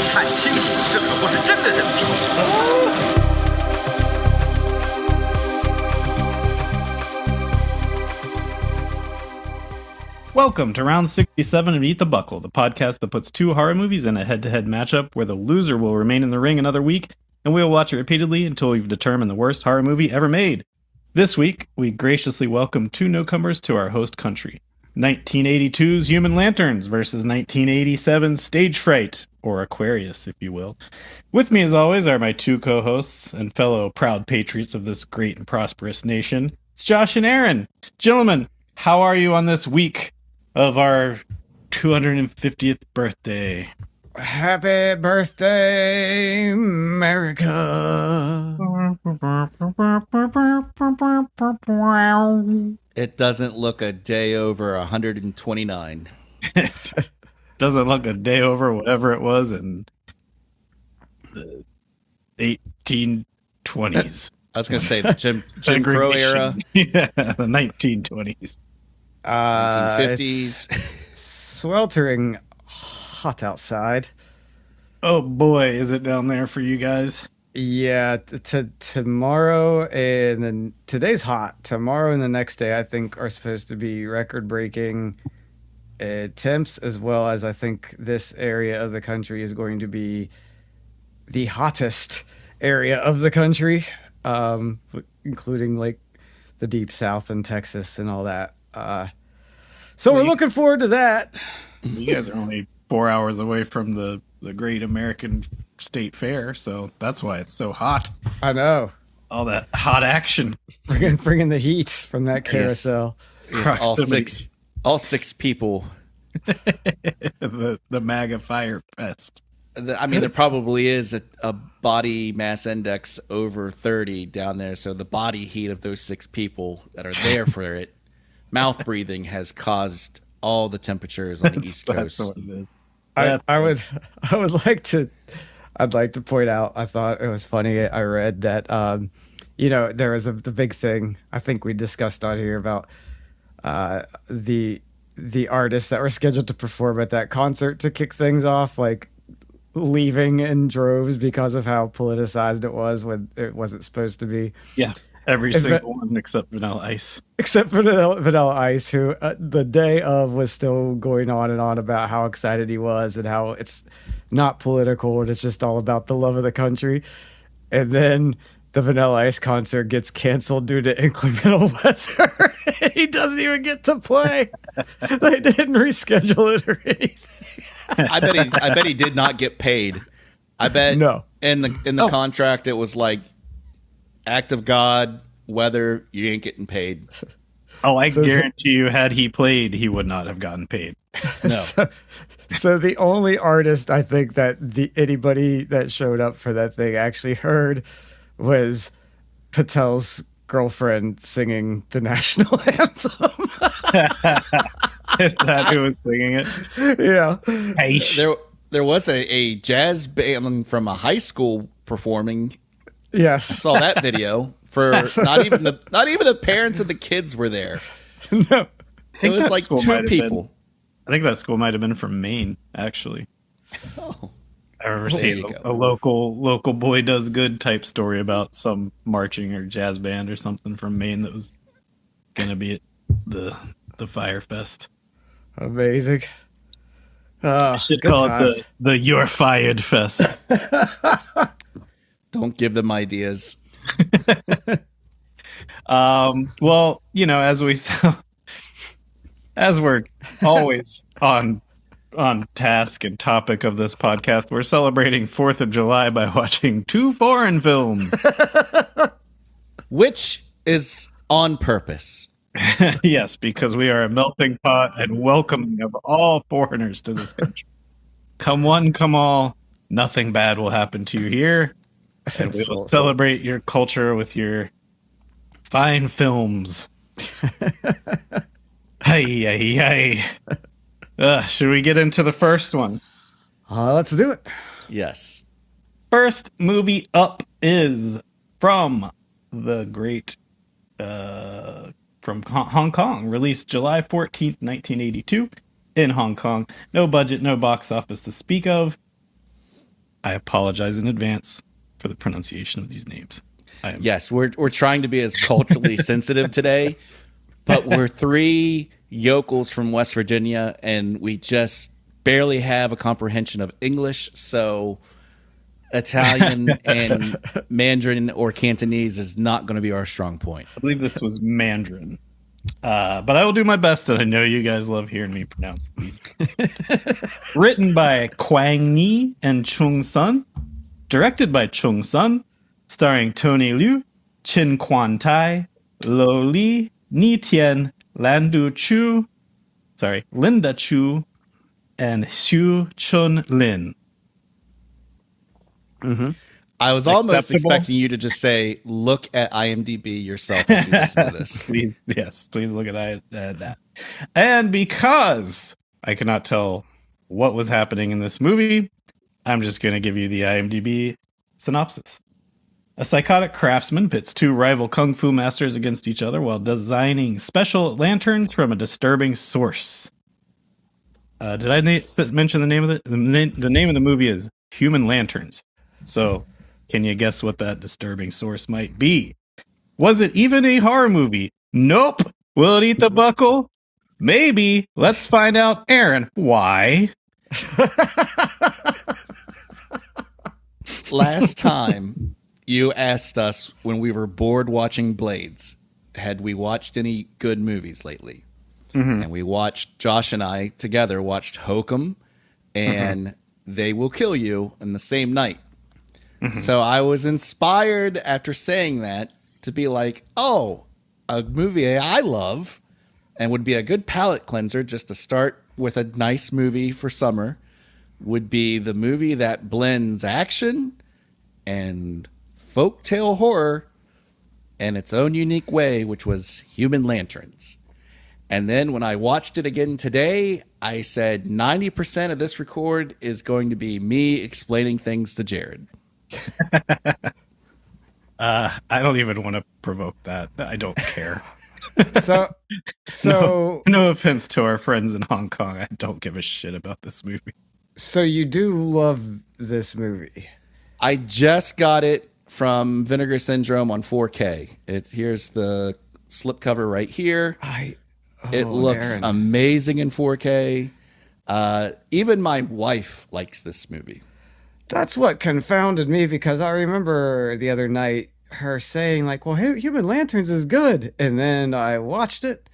看清楚，这可不是真的人皮。Welcome to round 67 of Eat the Buckle, the podcast that puts two horror movies in a head-to-head matchup where the loser will remain in the ring another week, and we'll watch it repeatedly until we've determined the worst horror movie ever made. This week, we graciously welcome two newcomers to our host country. 1982's Human Lanterns versus 1987's Stagefright, or Aquarius, if you will. With me, as always, are my two co-hosts and fellow proud patriots of this great and prosperous nation. It's Josh and Aaron. Gentlemen, how are you on this week of our 250th birthday? Happy birthday, America. It doesn't look a day over 129. It doesn't look a day over whatever it was in the 1820s. I was going to say the Jim Crow era. Yeah, the 1920s. 1950s. Sweltering hot outside. Oh boy, is it down there for you guys? Yeah, tomorrow and then today's hot. Tomorrow and the next day, I think, are supposed to be record-breaking temps, as well as I think this area of the country is going to be the hottest area of the country, including like the deep south and Texas and all that. So we're looking forward to that. You guys are only 4 hours away from the great American State Fair, so that's why it's so hot. I know. All that hot action. Bringing the heat from that carousel. Yes, all six people. the MAGA Fire Fest. I mean, there probably is a body mass index over 30 down there, so the body heat of those six people that are there for it, mouth breathing, has caused all the temperatures on the East Coast. I'd like to point out, I thought it was funny. I read that, there was the big thing I think we discussed on here about the artists that were scheduled to perform at that concert to kick things off, like leaving in droves because of how politicized it was when it wasn't supposed to be. Yeah. Every single one except Vanilla Ice. Except for Vanilla Ice, who the day of was still going on and on about how excited he was and how it's not political and it's just all about the love of the country. And then the Vanilla Ice concert gets canceled due to inclement weather. He doesn't even get to play. They didn't reschedule it or anything. I bet he did not get paid. I bet no. In the contract it was like, act of God, weather, you ain't getting paid. Oh, I guarantee you, had he played, he would not have gotten paid. No. So the only artist I think that anybody that showed up for that thing actually heard was Patel's girlfriend singing the national anthem. Is that who was singing it? Yeah. There was a jazz band from a high school performing. Yes. I saw that video. For not even the parents and the kids were there. No. It was like two people. I think that school might have been from Maine, actually. Oh. I remember seeing a local boy does good type story about some marching or jazz band or something from Maine that was gonna be at the Fire Fest. Amazing. I should call it the You're Fired Fest. Don't give them ideas. Well, as we're always on task and topic of this podcast, we're celebrating 4th of July by watching two foreign films. Which is on purpose. Yes, because we are a melting pot and welcoming of all foreigners to this country. Come one, come all, nothing bad will happen to you here. And we will celebrate your culture with your fine films. Hey. Should we get into the first one? Let's do it. Yes. First movie up is from the great from Hong Kong, released July 14th, 1982 in Hong Kong. No budget, no box office to speak of. I apologize in advance for the pronunciation of these names. Yes, we're trying to be as culturally sensitive today, but we're three yokels from West Virginia, and we just barely have a comprehension of English, so Italian and Mandarin or Cantonese is not going to be our strong point. I believe this was Mandarin. But I will do my best, and I know you guys love hearing me pronounce these. Written by Kwang Ni and Chung Sun. Directed by Chung Sun. Starring Tony Liu, Chin Quan Tai, Lo Li, Ni Tian, Linda Chu, and Xu Chun Lin. I was almost Acceptable? expecting you to just say, look at IMDb yourself as you listen to this. Please look at that. And because I cannot tell what was happening in this movie, I'm just going to give you the IMDb synopsis. A psychotic craftsman pits two rival kung fu masters against each other while designing special lanterns from a disturbing source. Did I mention the name of the name of the movie is Human Lanterns. So, can you guess what that disturbing source might be? Was it even a horror movie? Nope. Will it eat the buckle? Maybe. Let's find out. Aaron, why? Last time you asked us when we were bored watching Blades, had we watched any good movies lately? And we watched, Josh and I together watched Hokum and They Will Kill You in the same night. So I was inspired after saying that to be like, oh, a movie I love and would be a good palate cleanser just to start with a nice movie for summer would be the movie that blends action and folktale horror in its own unique way, which was Human Lanterns. And then when I watched it again today, I said 90% of this record is going to be me explaining things to Jared. I don't even want to provoke that. I don't care. So No offense to our friends in Hong Kong. I don't give a shit about this movie. So you do love this movie? I just got it from Vinegar Syndrome on 4K. Here's the slipcover right here. It looks Aaron. amazing in 4K. Even my wife likes this movie. That's what confounded me, because I remember the other night her saying like, well, Human Lanterns is good. And then I watched it.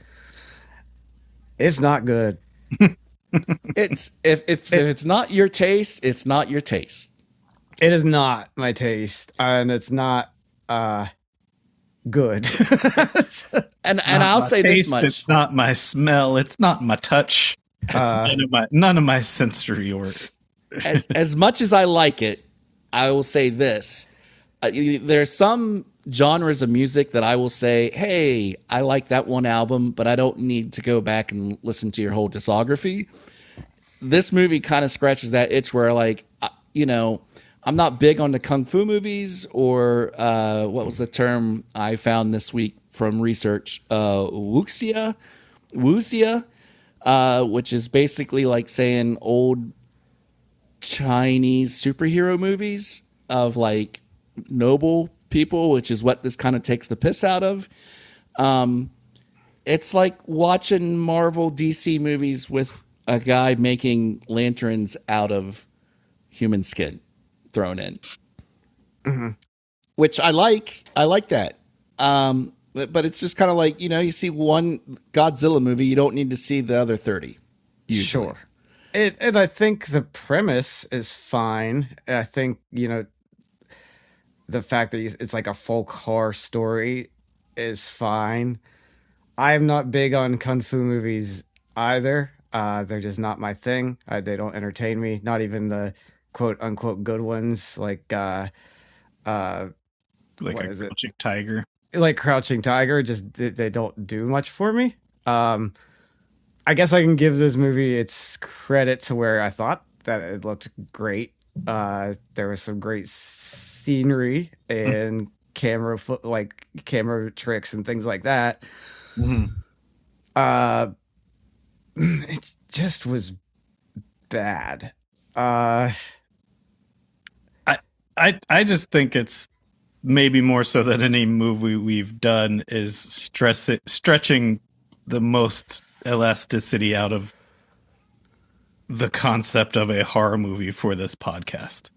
It's not good. If it's not your taste, it's not your taste. It is not my taste, and it's not good. And I'll say this much. It's not my smell. It's not my touch. It's none of my sensory organs. As much as I like it, I will say this. There's some genres of music that I will say, hey, I like that one album, but I don't need to go back and listen to your whole discography. This movie kind of scratches that itch where, like, I'm not big on the kung fu movies, or what was the term I found this week from research? Wuxia, which is basically like saying old Chinese superhero movies of like noble people, which is what this kind of takes the piss out of. It's like watching Marvel DC movies with a guy making lanterns out of human skin thrown in, which I like. I like that. But it's just kind of like, you see one Godzilla movie, you don't need to see the other 30. Usually. Sure. And I think the premise is fine. I think, the fact that it's like a folk horror story is fine. I'm not big on kung fu movies either. They're just not my thing. They don't entertain me. Not even the quote unquote good ones, like Like what a is it? Crouching Tiger. Like Crouching Tiger. Just they don't do much for me. I guess I can give this movie its credit to where I thought that it looked great. There was some great scenery and camera tricks and things like that. It just was bad. I just think it's maybe more so than any movie we've done is stretching the most elasticity out of the concept of a horror movie for this podcast.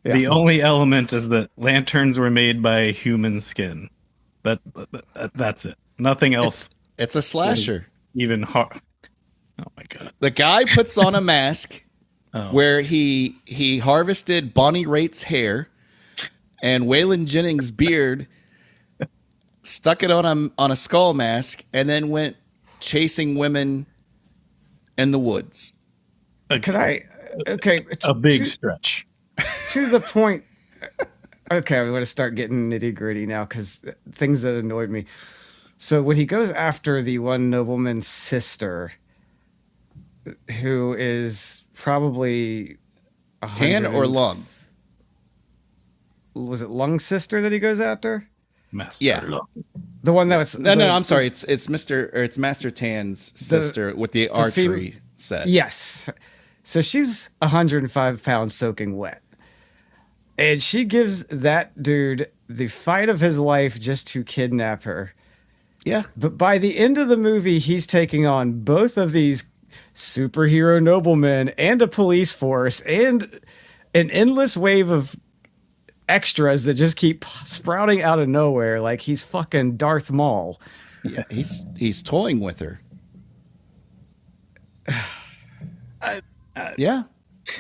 Yeah. The only element is that lanterns were made by human skin. That's it. Nothing else. It's a slasher. Even hard. Oh my god. The guy puts on a mask where he harvested Bonnie Raitt's hair and Waylon Jennings' beard, stuck it on a skull mask, and then went chasing women in the woods. Could I? Okay, A big stretch. To the point. Okay, I'm going to start getting nitty gritty now because things that annoyed me. So when he goes after the one nobleman's sister, who is probably Tan or Lung? Was it Lung's sister that he goes after? Master. Yeah. The one that was No, I'm sorry. It's Master Tan's sister with the archery set. Yes. So she's 105 pounds soaking wet. And she gives that dude the fight of his life just to kidnap her. Yeah. But by the end of the movie, he's taking on both of these superhero noblemen and a police force and an endless wave of extras that just keep sprouting out of nowhere like he's fucking Darth Maul. Yeah, he's toying with her. Yeah.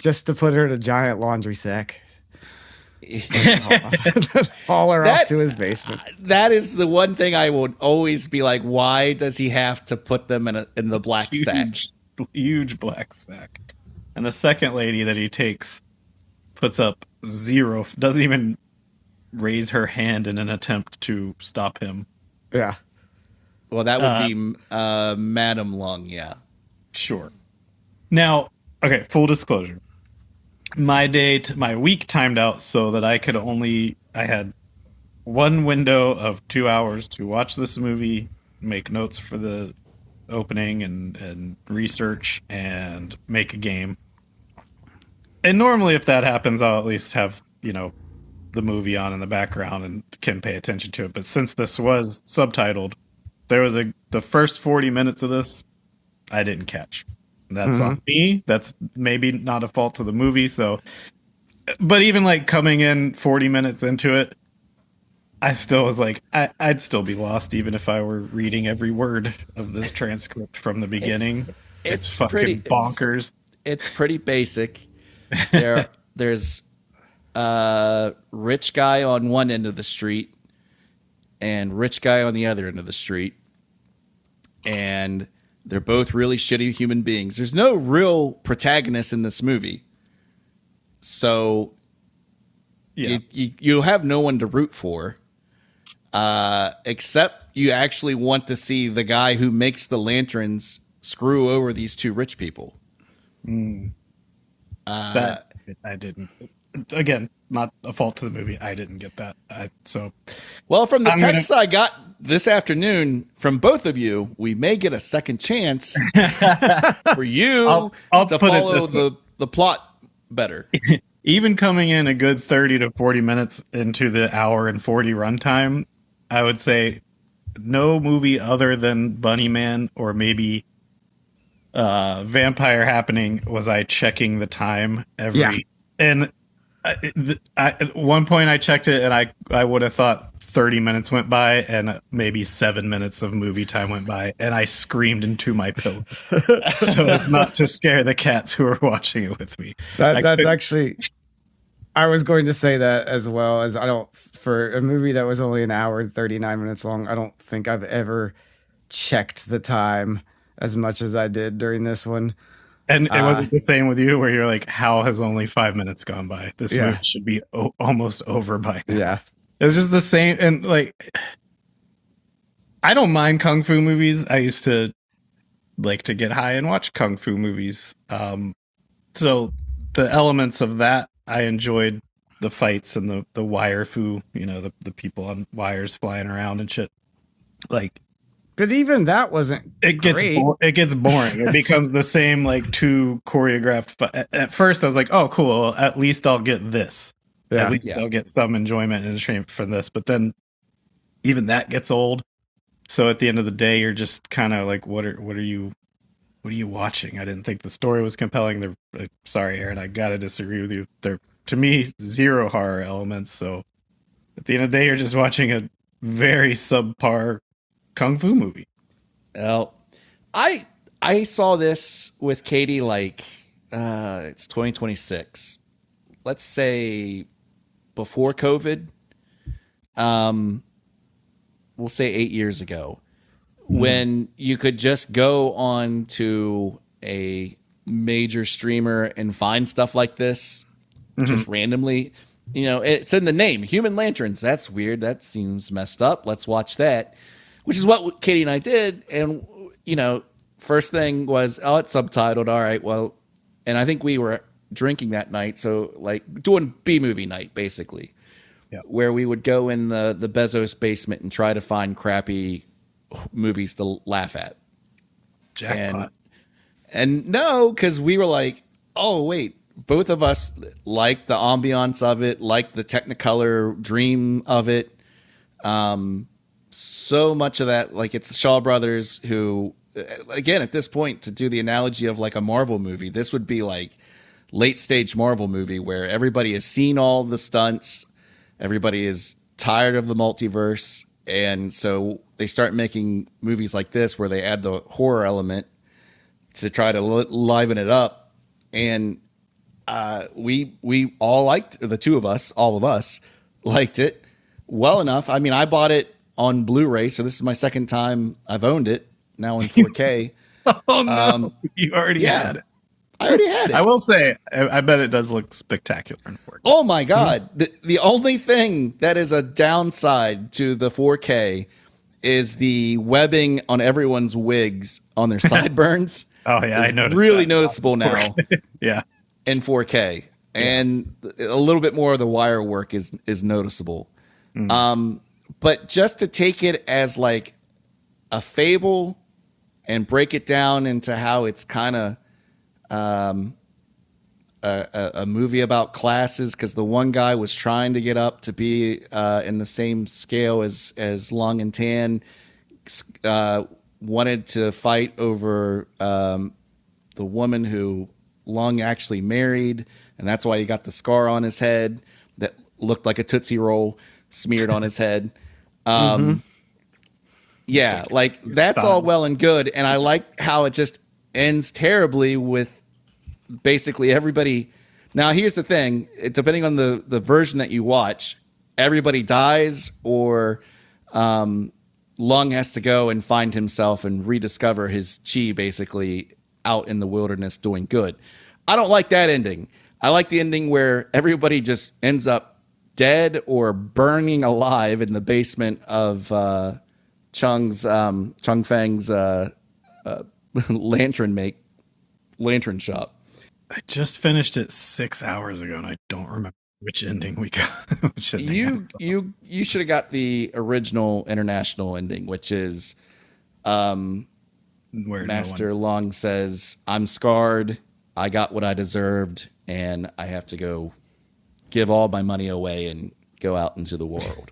Just to put her in a giant laundry sack. Haul her off to his basement. That is the one thing I would always be like, why does he have to put them in the black sack? Huge black sack. And the second lady that he takes puts up zero, doesn't even raise her hand in an attempt to stop him. Yeah. Well, that would be Madam Lung, yeah. Sure. Now, okay, full disclosure. My week timed out so that I had one window of 2 hours to watch this movie, make notes for the opening and research and make a game. And normally if that happens, I'll at least have, the movie on in the background and can pay attention to it. But since this was subtitled, there was the first 40 minutes of this I didn't catch. That's on me. That's maybe not a fault to the movie. So, but even like coming in 40 minutes into it, I still was like, I'd still be lost even if I were reading every word of this transcript from the beginning. It's fucking pretty bonkers. It's pretty basic. There's a rich guy on one end of the street and rich guy on the other end of the street. And they're both really shitty human beings. There's no real protagonist in this movie. So you have no one to root for, except you actually want to see the guy who makes the lanterns screw over these two rich people. That I didn't. Again, not a fault to the movie. I didn't get that. Well, from the text I got this afternoon from both of you, we may get a second chance for you I'll to put it follow this way. the plot better. Even coming in a good 30 to 40 minutes into the hour and 40 runtime, I would say no movie other than Bunny Man or maybe Vampire Happening was I checking the time every. And at one point I checked it and I would have thought 30 minutes went by and maybe 7 minutes of movie time went by and I screamed into my pillow so as not to scare the cats who were watching it with me. That's actually, I was going to say that as well. As for a movie that was only an hour and 39 minutes long, I don't think I've ever checked the time as much as I did during this one. And it wasn't the same with you where you're like, how has only 5 minutes gone by? This movie should be almost over by now. Yeah. It was just the same. And like, I don't mind Kung Fu movies. I used to like to get high and watch Kung Fu movies. So the elements of that, I enjoyed the fights and the wire fu, the people on wires flying around and shit. Like, but even that wasn't. It gets boring. It becomes the same like two choreographed. But at first, I was like, "Oh, cool. Well, at least I'll get this." At least Yeah. they'll get some enjoyment and entertainment from this. But then even that gets old. So at the end of the day, you're just kind of like, what are you watching? I didn't think the story was compelling. Sorry, Aaron, I gotta disagree with you. They're, to me, zero horror elements. So at the end of the day, you're just watching a very subpar kung fu movie. Well, I saw this with Katie like it's 2026. Let's say before COVID. We'll say 8 years ago, when you could just go on to a major streamer and find stuff like this just randomly. You know, it's in the name, Human Lanterns. That's weird. That seems messed up. Let's watch that, which is what Katie and I did. And, you know, first thing was, oh, it's subtitled. All right, well, and I think we were drinking that night. So, like, doing B-movie night, basically. Yep. Where we would go in the Bezos basement and try to find crappy movies to laugh at. Jackpot. And no, because we were like, oh, wait, both of us like the ambiance of it, like the Technicolor dream of it. So much of that, like it's the Shaw Brothers who, again, at this point, to do the analogy of like a Marvel movie, this would be like late stage Marvel movie where everybody has seen all the stunts. Everybody is tired of the multiverse. And so they start making movies like this where they add the horror element to try to liven it up. And we all liked, the two of us, all of us liked it well enough. I mean, I bought it on Blu-ray, so this is my second time I've owned it, now in 4K. Oh, no. You already had it. I already had it. I will say, I bet it does look spectacular in 4K. Oh my God. The only thing that is a downside to the 4K is the webbing on everyone's wigs on their sideburns. Oh, yeah, I noticed really that. noticeable now Yeah. in 4K. And a little bit more of the wire work is noticeable. But just to take it as like a fable and break it down into how it's kind of a movie about classes, because the one guy was trying to get up to be in the same scale as Long and Tan, wanted to fight over the woman who Long actually married, and that's why he got the scar on his head that looked like a Tootsie Roll smeared on his head. Yeah, like that's all well and good, and I like how it just ends terribly with basically everybody. Now, here's the thing. Depending on the version that you watch, everybody dies or Lung has to go and find himself and rediscover his chi basically out in the wilderness doing good. I don't like that ending. I like the ending where everybody just ends up dead or burning alive in the basement of Chung Feng's lantern shop. I just finished it 6 hours ago, and I don't remember which ending we got. You should have got the original international ending, which is Where Master Long says, "I'm scarred. I got what I deserved, and I have to go give all my money away and go out into the world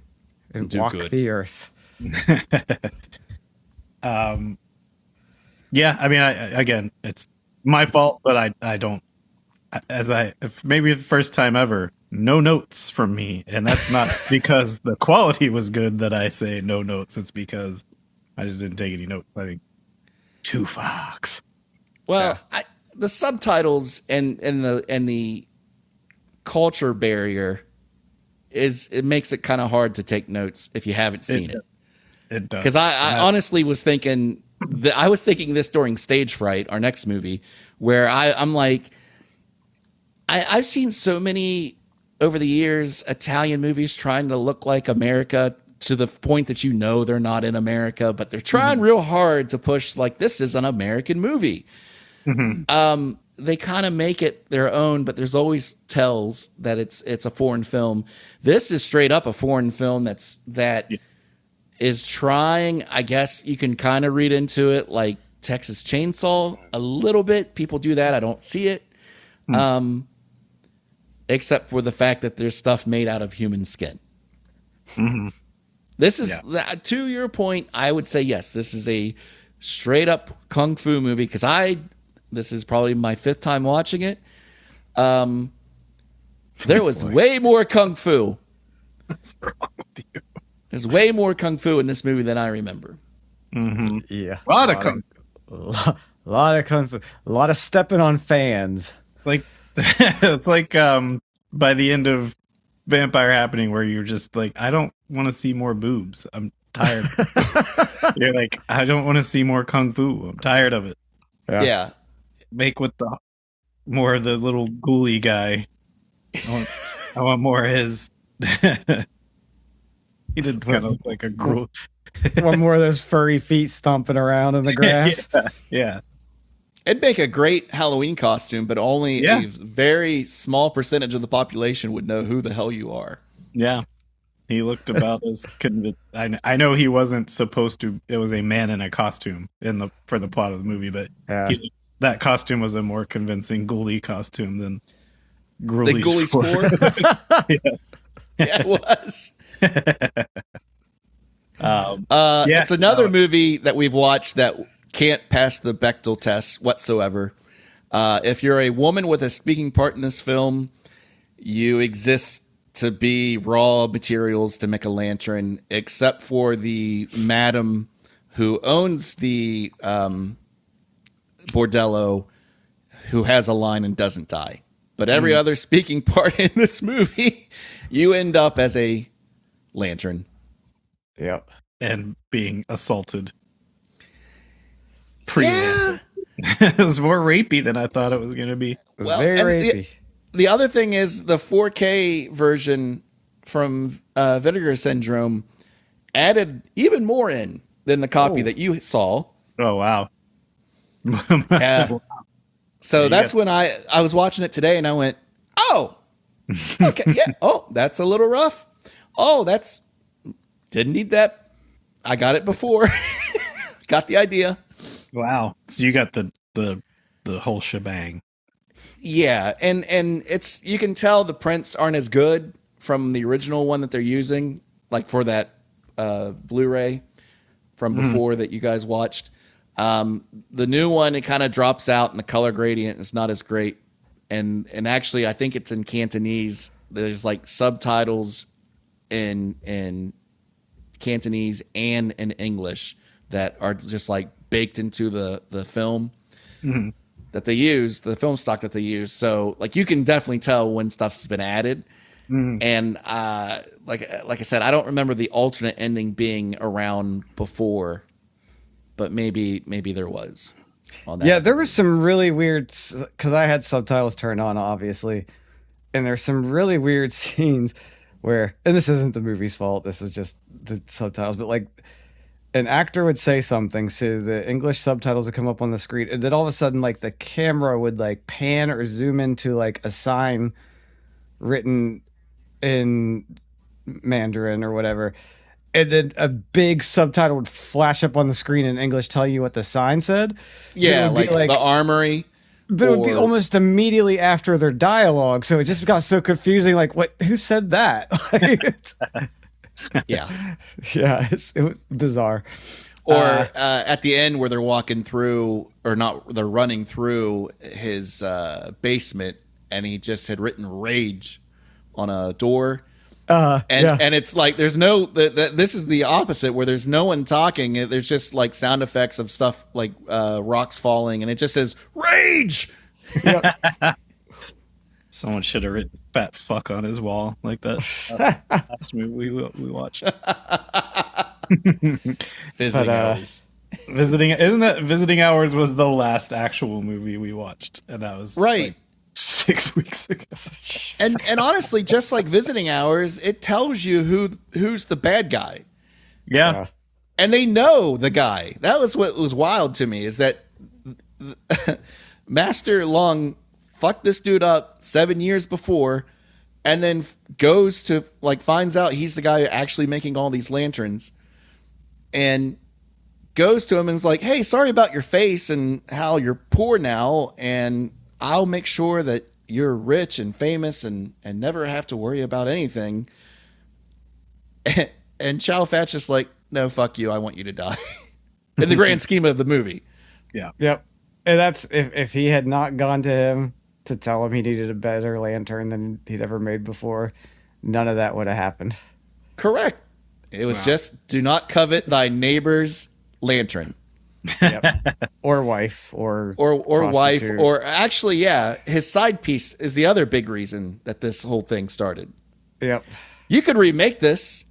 and do walk good." the earth. Yeah, I mean, again, it's my fault, but I don't. If maybe the first time ever, no notes from me, and that's not because the quality was good that I say no notes. It's because I just didn't take any notes. I think two fox. Well, the subtitles and the culture barrier it makes it kind of hard to take notes if you haven't seen it. It does. Because I honestly was thinking I was thinking this during Stagefright, our next movie, where I'm like, I've seen so many over the years Italian movies trying to look like America to the point that they're not in America, but they're trying real hard to push like this is an American movie. They kind of make it their own, but there's always tells that it's a foreign film. This is straight up a foreign film is trying, I guess you can kind of read into it like Texas Chainsaw a little bit. People do that. I don't see it. except for the fact that there's stuff made out of human skin. Mm-hmm. This is, to your point, I would say yes, this is a straight up kung fu movie, because this is probably my 5th time watching it. There was way more kung fu. What's wrong with you? There's way more kung fu in this movie than I remember. Mm-hmm. Yeah. A lot of kung A lot of kung fu. A lot of stepping on fans. like it's like by the end of Vampire Happening, where you're just like, I don't want to see more boobs. I'm tired. You're like, I don't want to see more kung fu. I'm tired of it. Yeah. Make with the more of the little ghoulie guy. I want more of his. He did kind of look like a ghoul. One more of those furry feet stomping around in the grass. Yeah. It'd make a great Halloween costume, but only a very small percentage of the population would know who the hell you are. Yeah. He looked about as convinced. I know he wasn't supposed to. It was a man in a costume for the plot of the movie, but that costume was a more convincing ghoulie costume than Ghoulie Spore. Yes. Yeah, it was. Yeah, it's another movie that we've watched that can't pass the Bechdel test whatsoever. If you're a woman with a speaking part in this film, you exist to be raw materials to make a lantern, except for the madam who owns the bordello, who has a line and doesn't die. But every other speaking part in this movie, you end up as a lantern. Yep. And being assaulted. Yeah. It was more rapey than I thought it was going to be. Well, Very rapey. The other thing is the 4K version from Vinegar Syndrome added even more in than the copy that you saw. Oh, wow. So that's when I was watching it today and I went, oh, okay, yeah. Oh, that's a little rough. Oh, didn't need that. I got it before. Got the idea. Wow. So you got the whole shebang. Yeah, and it's, you can tell the prints aren't as good from the original one that they're using, like for that Blu-ray from before that you guys watched. The new one, it kind of drops out and the color gradient is not as great. And actually, I think it's in Cantonese. There's like subtitles in Cantonese and in English that are just like baked into the film that they use, the film stock that they use. So like you can definitely tell when stuff's been added. And like I said, I don't remember the alternate ending being around before, but maybe there was. On that. Yeah, there was some really weird, because I had subtitles turned on, obviously, and there's some really weird scenes where, and this isn't the movie's fault, this is just the subtitles, but like an actor would say something, so the English subtitles would come up on the screen, and then all of a sudden, like the camera would like pan or zoom into like a sign written in Mandarin or whatever. And then a big subtitle would flash up on the screen in English, tell you what the sign said. Yeah, like the armory. But it would be almost immediately after their dialogue, so it just got so confusing. Like, what? Who said that? Yeah, yeah, it was bizarre. Or at the end where they're walking through, or not, they're running through his basement, and he just had written "rage" on a door. And it's like there's no this is the opposite, where there's no one talking. There's just like sound effects of stuff like rocks falling, and it just says "rage." Yep. Someone should have written "fat fuck" on his wall like that. Last movie we watched. Visiting hours. Visiting Hours was the last actual movie we watched, and that was right. Like 6 weeks ago. And honestly, just like Visiting Hours, it tells you who's the bad guy. Yeah. And they know the guy. That was what was wild to me, is that Master Long fucked this dude up 7 years before, and then goes to like finds out he's the guy actually making all these lanterns, and goes to him and is like, "Hey, sorry about your face and how you're poor now, and I'll make sure that you're rich and famous and never have to worry about anything. And Chow Fat's just like, no, fuck you. I want you to die. In the grand scheme of the movie. Yeah. Yep. And that's if he had not gone to him to tell him he needed a better lantern than he'd ever made before, none of that would have happened. Correct. It was just, do not covet thy neighbor's lantern. Yep. Or wife or wife, prostitute. or actually, yeah, his side piece is the other big reason that this whole thing started. Yep. You could remake this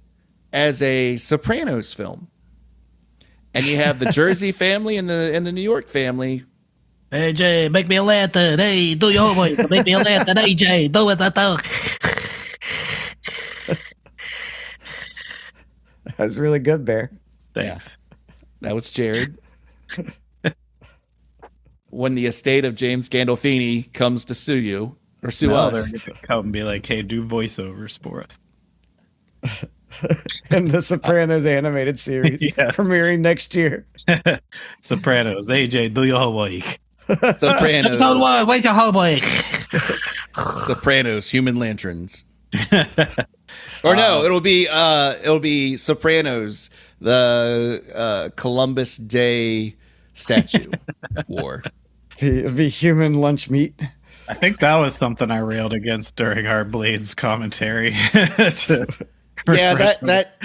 as a Sopranos film, and you have the Jersey family and the New York family. Hey Jay, make me a lantern. Hey, do your homework. Make me a lantern. Hey Jay, do what I talk. That was really good, Bear. Thanks. That was Jared. When the estate of James Gandolfini comes to sue you or sue us, they're gonna come and be like, "Hey, do voiceovers for us." In the Sopranos animated series Yes. premiering next year. Sopranos. AJ, do your homework. Sopranos, Episode 1, where's your homework? Sopranos, human lanterns. Or no, it'll be Sopranos, the Columbus Day statue war. It'd be human lunch meat. I think that was something I railed against during our Blades commentary. To Yeah, refresh- that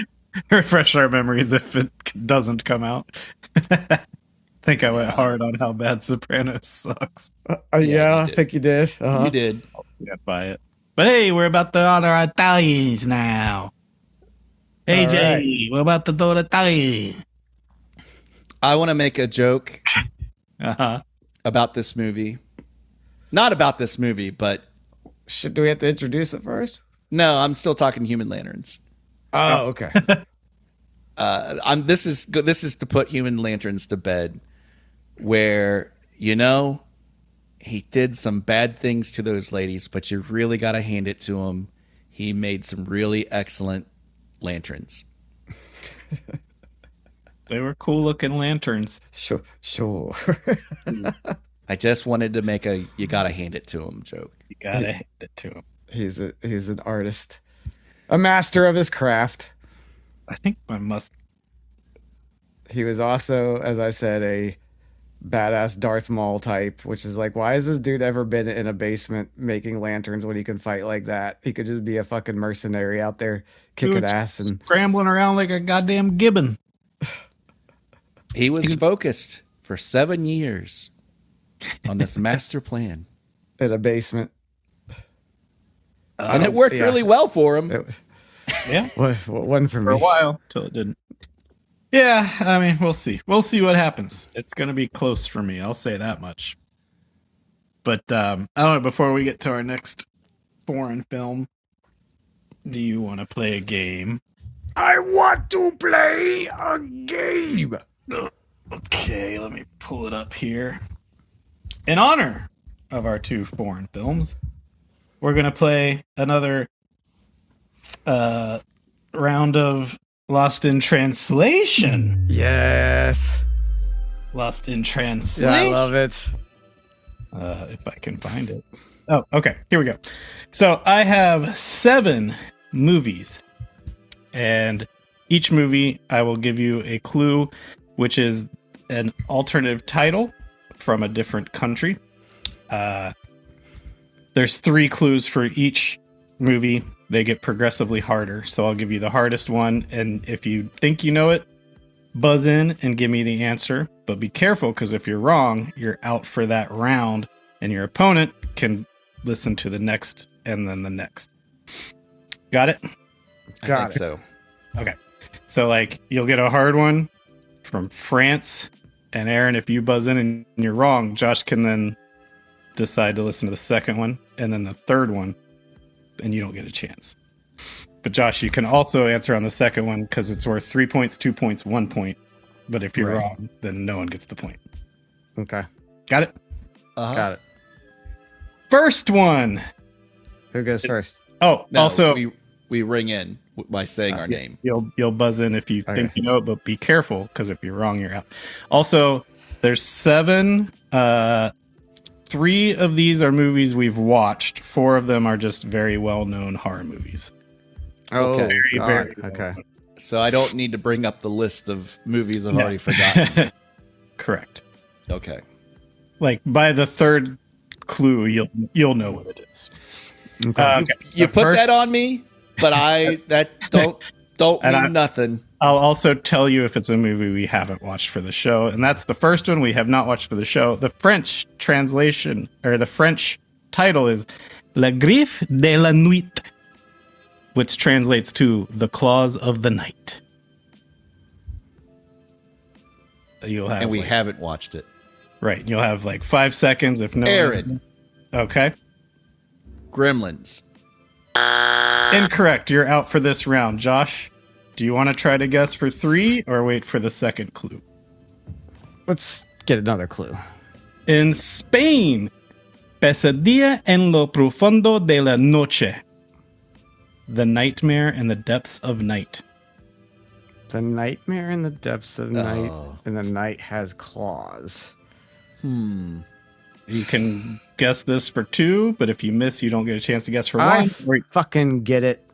refresh our memories if it doesn't come out. I think I went hard on how bad Sopranos sucks. Yeah, you I did. think you did. you did. I'll stand by it. But hey, we're about to honor our Italians now. Hey All Jay, right. we're about to do the Italian. I want to make a joke Uh-huh. about this movie. Not about this movie, but Do we have to introduce it first? no, I'm still talking human lanterns. Oh, okay. This is to put human lanterns to bed, where he did some bad things to those ladies, but you really got to hand it to him. He made some really excellent lanterns. They were cool looking lanterns. Sure. I just wanted to make a you got to hand it to him joke. You gotta hand it to him. He's an artist, a master of his craft. I think I must. He was also, as I said, a badass Darth Maul type, which is like, why has this dude ever been in a basement making lanterns when he can fight like that? He could just be a fucking mercenary out there kicking Dude, ass and scrambling around like a goddamn gibbon. He was focused for 7 years on this master plan, in a basement. and it worked yeah. really well for him. It Yeah, wasn't for for a me. while till it didn't. Yeah, I mean, we'll see. We'll see what happens. It's gonna be close for me. I'll say that much. But I don't know. Before we get to our next foreign film, do you want to play a game? I want to play a game. Okay, let me pull it up here. In honor of our two foreign films, we're going to play another round of Lost in Translation. Yes. Lost in Yeah, Translation. I love it. If I can find it. Oh, okay. Here we go. So I have 7 movies, and each movie I will give you a clue, which is an alternative title from a different country. There's 3 clues for each movie. They get progressively harder. So I'll give you the hardest one, and if you think you know it, buzz in and give me the answer. But be careful, because if you're wrong, you're out for that round, and your opponent can listen to the next and then the next. Got it? I Got think it. so. Okay. So, like, you'll get a hard one from France, and Aaron, if you buzz in and you're wrong, Josh can then decide to listen to the second one, and then the third one, and you don't get a chance. But Josh, you can also answer on the second one because it's worth 3 points, 2 points, 1 point. But if you're Right. wrong, then no one gets the point. Okay. Got it? Uh-huh. Got it. First one. Who goes first? Oh, No, also, we ring in by saying our name. you'll buzz in if you Okay. think you know it, but be careful because if you're wrong, you're out. Also, there's 7 3 of these are movies we've watched. 4 of them are just very well-known horror movies. Oh, Okay. God. Okay. So I don't need to bring up the list of movies I've already forgotten. Correct. Okay. Like by the 3rd clue, you'll know what it is. Okay. You put that on me, but don't mean nothing. I'll also tell you if it's a movie we haven't watched for the show, and that's the first one we have not watched for the show. The French translation, or the French title, is La Griffe de la Nuit, which translates to The Claws of the Night. You'll have, and we haven't watched it. Right. You'll have like 5 seconds if no Aaron. Okay. Gremlins. Incorrect. You're out for this round. Josh, do you want to try to guess for 3 or wait for the second clue? Let's get another clue. In Spain, Pesadilla en lo profundo de la noche. The Nightmare in the Depths of Night. The Nightmare in the Depths of Night, and the night has claws. You can guess this for 2, but if you miss, you don't get a chance to guess for 1. I fucking get it.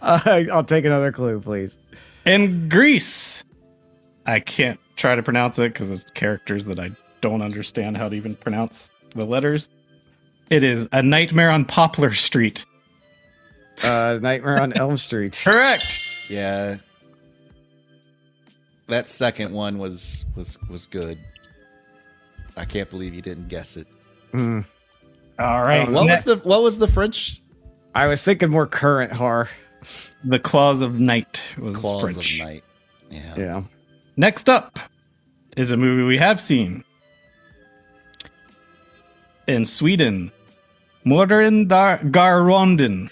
I'll take another clue, please. In Greece, I can't try to pronounce it because it's characters that I don't understand how to even pronounce the letters. It is A Nightmare on Poplar Street. Nightmare on Elm Street. Correct. Yeah. That second one was good. I can't believe you didn't guess it. All right. What was the French? I was thinking more current horror. The Claws of Night was Claws French. of Night. Yeah. Yeah. Next up is a movie we have seen. In Sweden, Morden Garronden.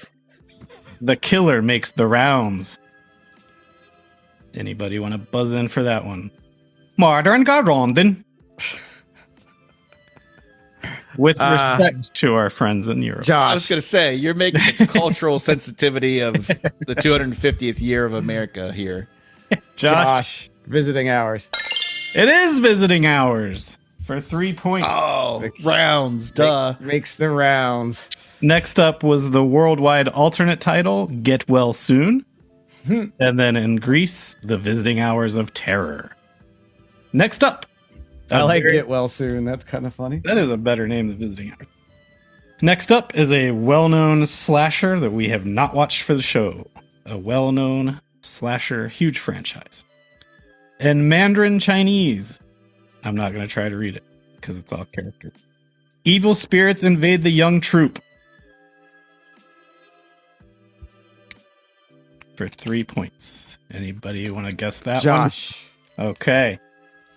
The Killer Makes the Rounds. Anybody want to buzz in for that one? Morden Garronden. With respect to our friends in Europe. Josh. I was going to say, you're making the cultural sensitivity of the 250th year of America here. Josh. Visiting hours. It is visiting hours for 3 points. Oh, rounds, duh. Makes the rounds. Next up was the worldwide alternate title, Get Well Soon. And then in Greece, The Visiting Hours of Terror. Next up. I like Get Well Soon. That's kind of funny. That is a better name than Visiting Hours. Next up is a well-known slasher that we have not watched for the show. A well-known slasher, huge franchise. In Mandarin Chinese, I'm not going to try to read it because it's all character. Evil spirits invade the young troop. For 3 points. Anybody want to guess that Josh. one? Okay.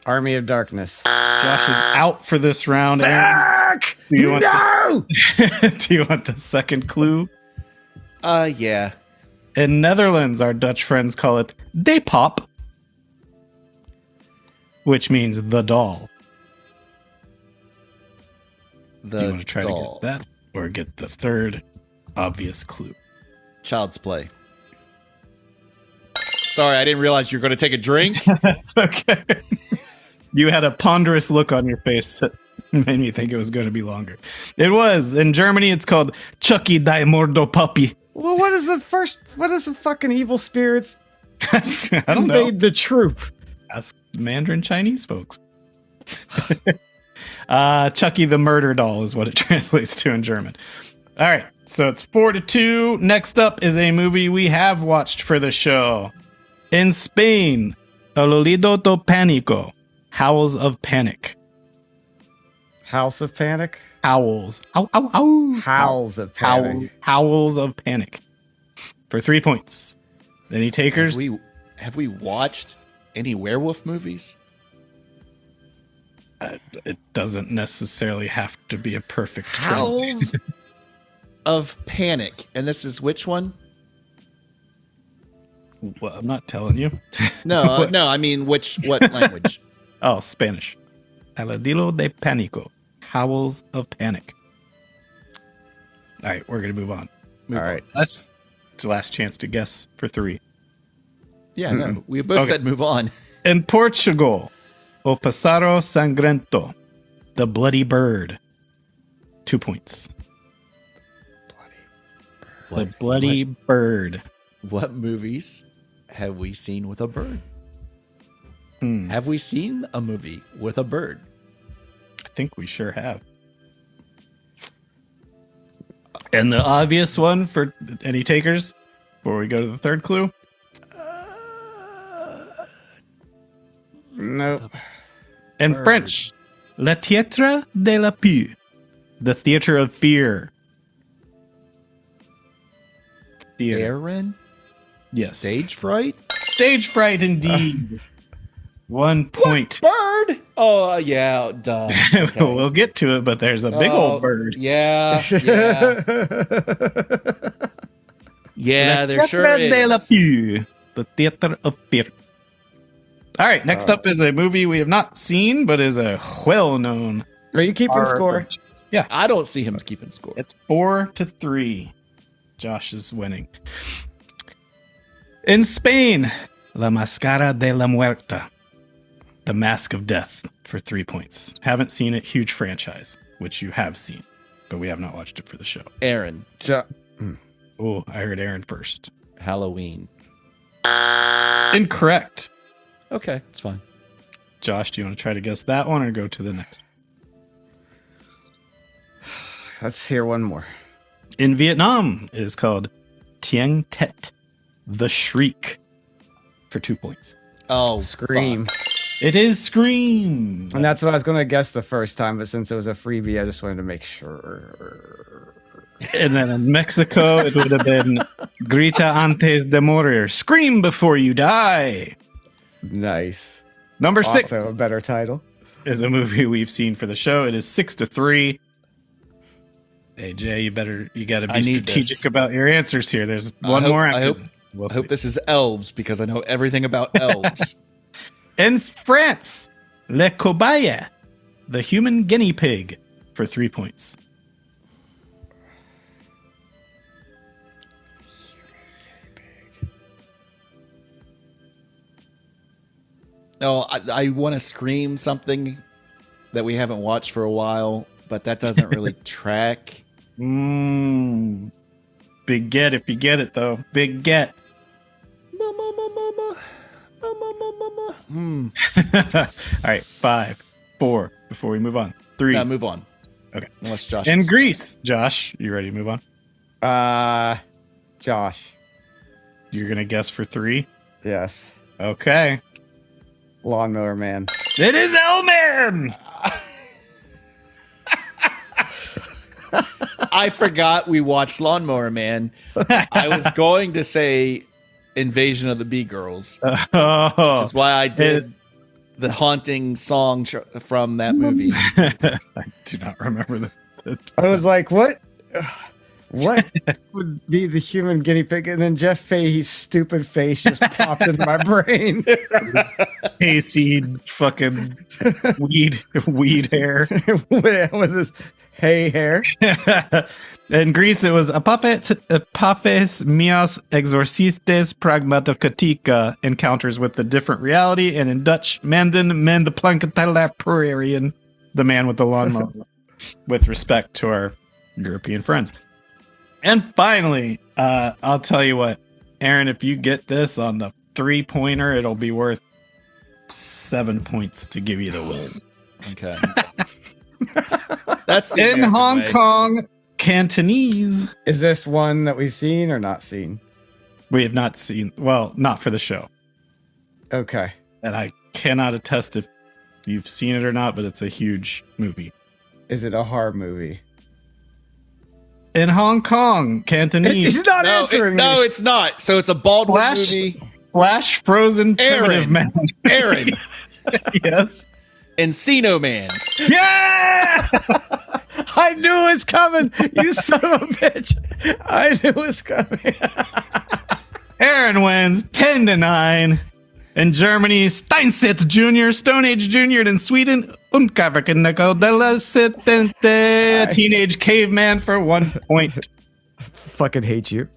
Army of Darkness. Josh is out for this round. Fuck! Do you want No! Do you want the second clue? Yeah. In Netherlands, our Dutch friends call it de pop, which means the doll. Do you want to try to guess that? Or get the third obvious clue? Child's Play. Sorry, I didn't realize you were going to take a drink. That's okay. You had a ponderous look on your face that made me think it was going to be longer. It was. In Germany, it's called Chucky die Mordo Puppy. Well, what is the fucking evil spirits I don't know. invade the troop? Ask Mandarin Chinese folks. Chucky the Murder Doll is what it translates to in German. All right, so it's 4-2. Next up is a movie we have watched for the show. In Spain, El Olido do Pánico, Howls of Panic. House of Panic? Howls. Ow, ow, ow. Howls of Panic. Howls of Panic. For 3 points. Any takers? Have we watched any werewolf movies? It doesn't necessarily have to be a perfect Howls of Panic. And this is which one? Well, I'm not telling you. No, no, I mean what language? Oh, Spanish. Aladilo de Pánico. Howls of Panic. All right, we're going to move on. All right. That's the last chance to guess for 3. Yeah, no, we both said move on. In Portugal, o Pássaro Sangrento, the bloody bird. 2 points. The bloody bird. What movies have we seen with a bird? Have we seen a movie with a bird? I think we sure have. And the obvious one for any takers before we go to the third clue? Nope. In Bird. French, Le Théâtre de la Peur, the theater of fear. Theater. Aaron? Yes. Stage fright? Stage fright, indeed. 1 point. Bird? Oh, yeah. Duh. Okay. We'll get to it, but there's a big old bird. Yeah. Yeah. Yeah, there sure Théâtre de la is. Peur, the theater of fear. All right, next up is a movie we have not seen, but is a well-known. Are you keeping horror score? franchise. Yeah, I don't see him keeping score. it's 4-3. Josh is winning. In Spain, La Máscara de la Muerta, the Mask of Death, for 3 points. Haven't seen it. Huge franchise, which you have seen, but we have not watched it for the show. Aaron. Oh, I heard Aaron first. Halloween. Incorrect. Okay, it's fine. Josh, do you want to try to guess that one or go to the next? Let's hear one more. In Vietnam, it is called Tieng Tet, the Shriek, for 2 points. Oh, Scream. fuck. It is Scream. And that's what I was going to guess the first time, but since it was a freebie, I just wanted to make sure. And then in Mexico, it would have been Grita antes de morir. Scream before you die. Nice. Number 6 Also a better title. is a movie we've seen for the show. It is 6-3. Hey, Jay, you got to I be need strategic this. about your answers here. There's one hope- more I after hope- this. We'll I hope see. this is elves because I know everything about elves. In France, Le Cobaye, the human guinea pig, for 3 points. No, I want to scream something that we haven't watched for a while, but that doesn't really track. Big get if you get it, though. Big get. Mama, mama, mama, mama, mama. All right, 5, 4, before we move on. 3. Now move on. Okay. Unless Josh. In Greece, Josh, you ready to move on? Josh. You're going to guess for 3? Yes. Okay. Lawnmower Man. It is L-Man! I forgot we watched Lawnmower Man. I was going to say Invasion of the Bee Girls, Oh. which is why I did the haunting song from that movie. I do not remember the I was like, what? What would be the human guinea pig? And then Jeff Fahey's stupid face just popped into my brain. hayseed fucking weed hair. with his hay hair. In Greece, it was Apaphes mios exorcistes pragmatokatika, encounters with the different reality, and in Dutch, Manden men de planketalaprarian, the man with the lawnmower, with respect to our European friends. And finally, I'll tell you what, Aaron, if you get this on the 3-pointer, it'll be worth 7 points to give you the win. Okay. That's the In American Hong way. Kong, Cantonese. Is this one that we've seen or not seen? We have not seen, well, not for the show. Okay. And I cannot attest if you've seen it or not, but it's a huge movie. Is it a horror movie? In Hong Kong, Cantonese. He's not No, answering me. no, it's not. So it's a Baldwin Flash, movie. Flash frozen primitive Aaron. man. Aaron. Yes. Encino Man. Yeah! I knew it was coming. You son of a bitch. I knew it was coming. Aaron wins 10-9. In Germany, Steinset Jr., Stone Age Jr., and in Sweden, Unkaverkeneko de la Sittente, a teenage caveman for 1 point. Fucking hate you.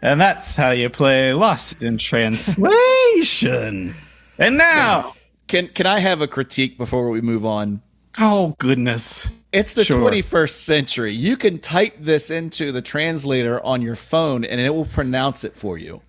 And that's how you play Lost in Translation. And now, Can I have a critique before we move on? oh goodness, It's the Sure. 21st century. You can type this into the translator on your phone and it will pronounce it for you.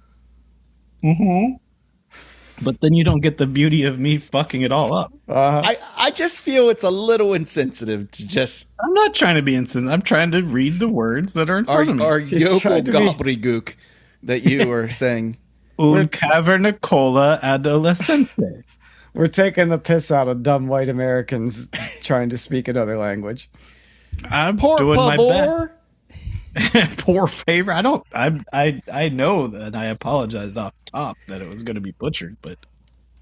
but then you don't get the beauty of me fucking it all up. I just feel it's a little insensitive to just I'm not trying to be insensitive. I'm trying to read the words that are in front of me. our He's yokel trying to be- gobbledygook that you were saying. Un cavernicola adolescente. We're taking the piss out of dumb white Americans trying to speak another language. I'm Por doing my favor. best. Poor favor. I know that I apologized off top that it was going to be butchered, but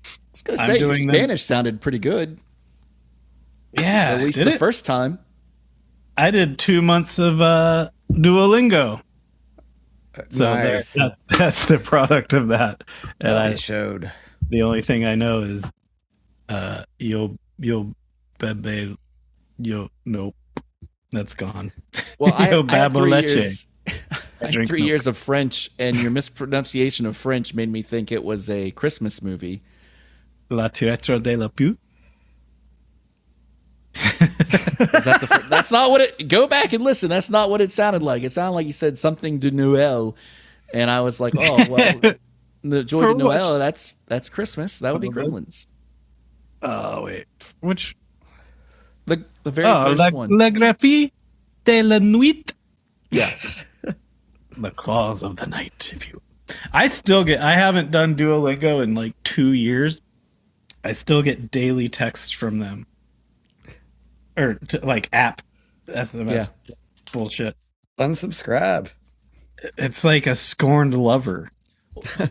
I was going to I'm say, your doing them. Spanish sounded pretty good, yeah, at least did the it? first time. I did 2 months of Duolingo, so Nice. that's the product of that. And I showed. the only thing I know is yo bebe yo nope, that's gone. Well, I Yo, had 3 babaleche. years. I had drink 3 milk. years of French, and your mispronunciation of French made me think it was a Christmas movie. La tiretta de la pu. Is that the that's not what it. Go back and listen. That's not what it sounded like. It sounded like you said something de Noël, and I was like, oh well, the joy For de what? Noël. That's Christmas. That would be Gremlins. Oh wait, which? The very Oh, first one. la graphie de la nuit. Yeah. The claws of the night, if you. I haven't done Duolingo in like 2 years. I still get daily texts from them. Or like app SMS bullshit. Unsubscribe. It's like a scorned lover.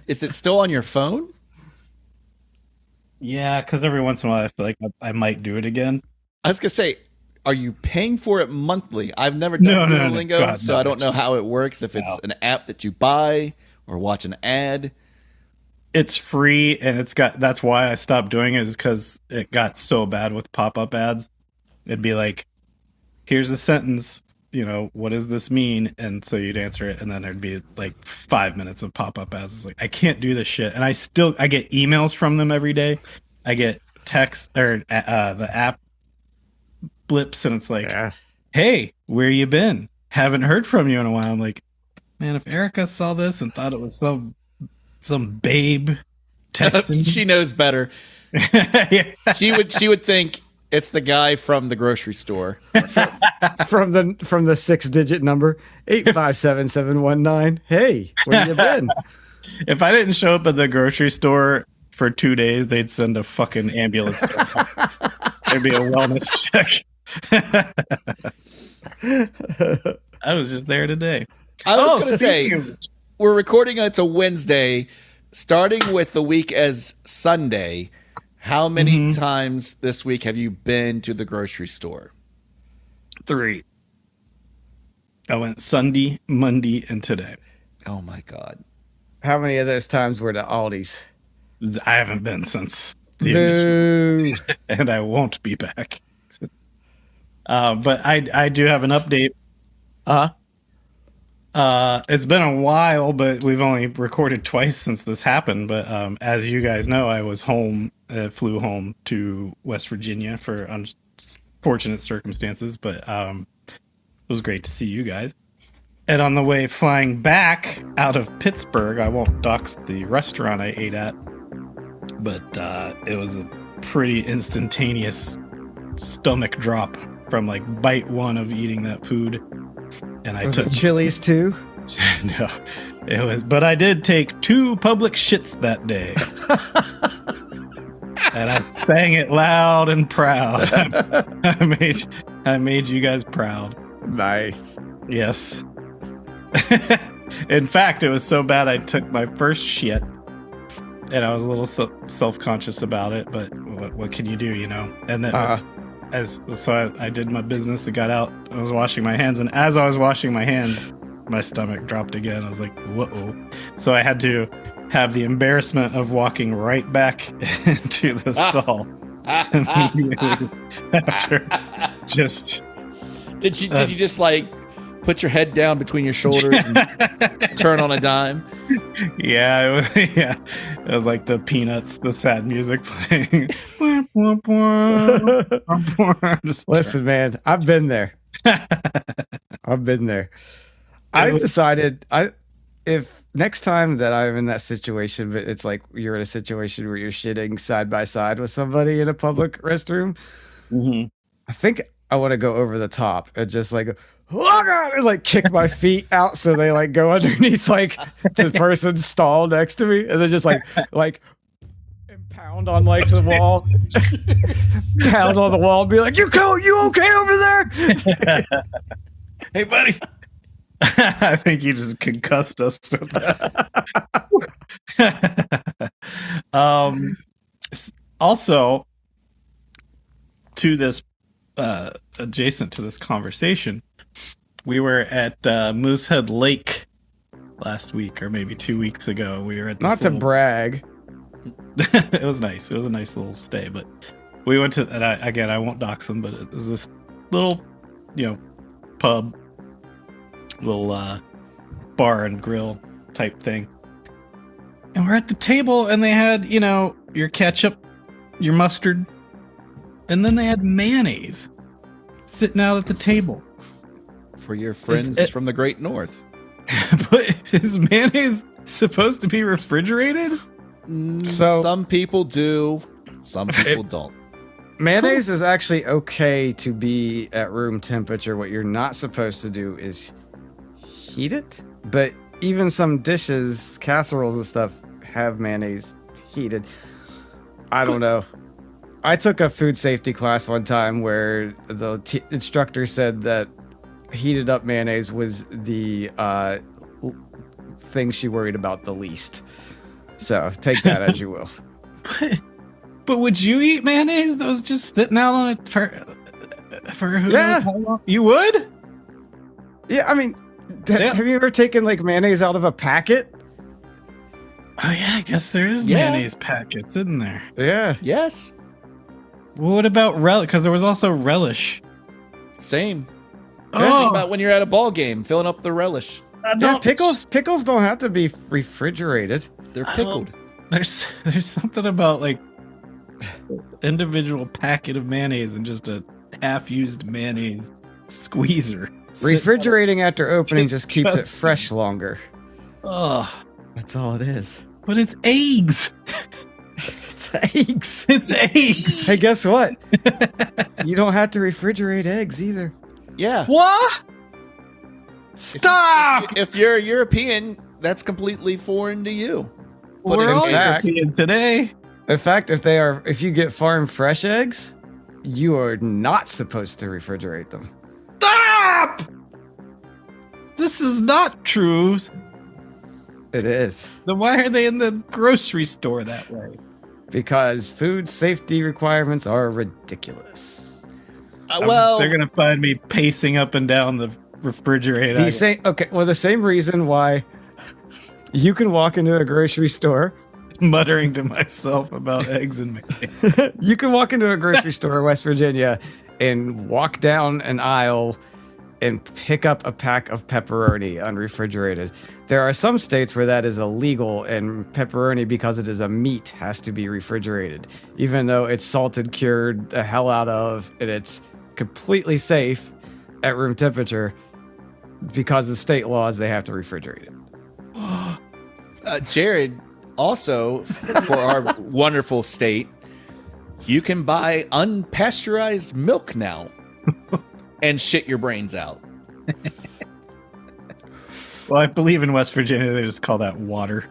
Is it still on your phone? Yeah, because every once in a while I feel like I might do it again. I was gonna say, are you paying for it monthly? I've never done No, Duolingo, God, so no, I don't it's know how it works. If it's an app that you buy or watch an ad. It's free, and that's why I stopped doing it, is because it got so bad with pop-up ads. It'd be like, here's a sentence, what does this mean? And so you'd answer it, and then there'd be like 5 minutes of pop-up ads. It's like, I can't do this shit. And I get emails from them every day. I get texts or the app blips, and it's like, hey, where you been? Haven't heard from you in a while. I'm like, man, if Erica saw this and thought it was some babe texting, She knows better. yeah. She would think it's the guy from the grocery store. From the 6-digit number 857-719. Hey, where you been? If I didn't show up at the grocery store for 2 days, they'd send a fucking ambulance. There'd be a wellness check. I was just there today. I was going to say, speaking of- we're recording it's a Wednesday, starting with the week as Sunday. How many times this week have you been to the grocery store? 3. I went Sunday, Monday, and today. Oh my God. How many of those times were to Aldi's? I haven't been since the Boo. and I won't be back. But I do have an update. It's been a while, but we've only recorded twice since this happened. But as you guys know, I was home, flew home to West Virginia for unfortunate circumstances. But it was great to see you guys. And on the way flying back out of Pittsburgh, I won't dox the restaurant I ate at, but it was a pretty instantaneous stomach drop from like bite one of eating that food. And I Was took it Chili's too? no, it was, but I did take 2 public shits that day. And I sang it loud and proud. I made you guys proud. Nice. Yes. In fact, it was so bad I took my first shit, and I was a little self-conscious about it. But what can you do, And then I did my business. I got out. I was washing my hands, and as I was washing my hands, my stomach dropped again. I was like, "Whoa!" So I had to have the embarrassment of walking right back into the stall immediately after. Just Did you just like put your head down between your shoulders and turn on a dime? Yeah, it was, yeah. It was like the Peanuts, the sad music playing. Just Listen, man, I've been there. I've been there. I decided if next time that I'm in that situation, but it's like you're in a situation where you're shitting side by side with somebody in a public restroom, Mhm. I think I want to go over the top and just like, oh God, and like kick my feet out so they like go underneath like the person's stall next to me, and then just like and pound on like the wall, pound on the wall, and be like, you okay over there? Hey, buddy. I think you just concussed us with that. Also, to this, adjacent to this conversation, we were at Moosehead Lake last week, or maybe 2 weeks ago. We were at this Not to brag. It was nice. It was a nice little stay, but we went to, and I won't dox them, but it was this little, pub, little bar and grill type thing. And we're at the table, and they had, your ketchup, your mustard, and then they had mayonnaise sitting out at the table. For your friends from the Great North. But is mayonnaise supposed to be refrigerated? So Some people do, some people don't. mayonnaise is actually okay to be at room temperature. What you're not supposed to do is heat it. But even some dishes, casseroles and stuff, have mayonnaise heated. I don't know. I took a food safety class one time where the instructor said that heated up mayonnaise was the thing she worried about the least. So take that as you will. But would you eat mayonnaise that was just sitting out on it for who knows how long? You would? Yeah, I mean, have you ever taken like mayonnaise out of a packet? Oh yeah, I guess there is mayonnaise packets, isn't there? Yeah. Yes. Well, what about relish? Because there was also relish. Same. Oh, Think about when you're at a ball game, filling up the relish. Yeah, pickles don't have to be refrigerated. They're pickled. There's something about like individual packet of mayonnaise and just a half-used mayonnaise squeezer. Refrigerating after opening just keeps it Disgusting. fresh longer. Oh, That's all it is. but it's eggs. It's eggs. It's eggs. Hey, guess what? You don't have to refrigerate eggs either. Yeah. What? Stop! If you're European, that's completely foreign to you. We're all in fact- European today. In fact, if you get farm fresh eggs, you are not supposed to refrigerate them. Stop! This is not true. It is. Then why are they in the grocery store that way? Because food safety requirements are ridiculous. They're gonna find me pacing up and down the refrigerator. The same reason why you can walk into a grocery store. Muttering to myself about eggs and mayonnaise. You can walk into a grocery store in West Virginia and walk down an aisle and pick up a pack of pepperoni unrefrigerated. There are some states where that is illegal, and pepperoni, because it is a meat, has to be refrigerated, even though it's salted, cured the hell out of, and it's completely safe at room temperature. Because of state laws, they have to refrigerate it. Jared, also, for our wonderful state, you can buy unpasteurized milk now and shit your brains out. Well, I believe in West Virginia they just call that water.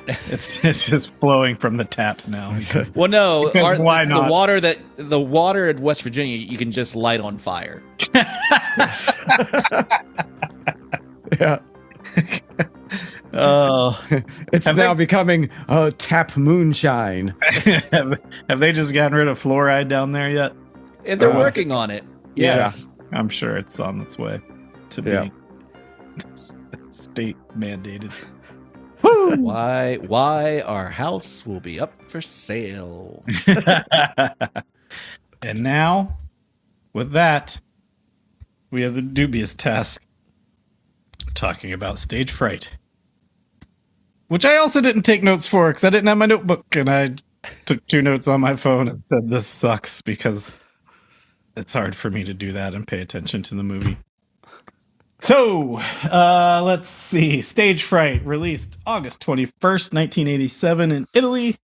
It's just flowing from the taps now. Well, no, Why it's not? The water in West Virginia you can just light on fire. Yeah. Oh, It's now becoming tap moonshine. have they just gotten rid of fluoride down there yet? And they're working on it. Yes. I'm sure it's on its way to be state mandated. Why our house will be up for sale. And now, with that, we have the dubious task of talking about stage fright. which I also didn't take notes for because I didn't have my notebook, and I took 2 notes on my phone and said, this sucks, because it's hard for me to do that and pay attention to the movie. So, let's see. Stagefright, released August 21st, 1987 in Italy.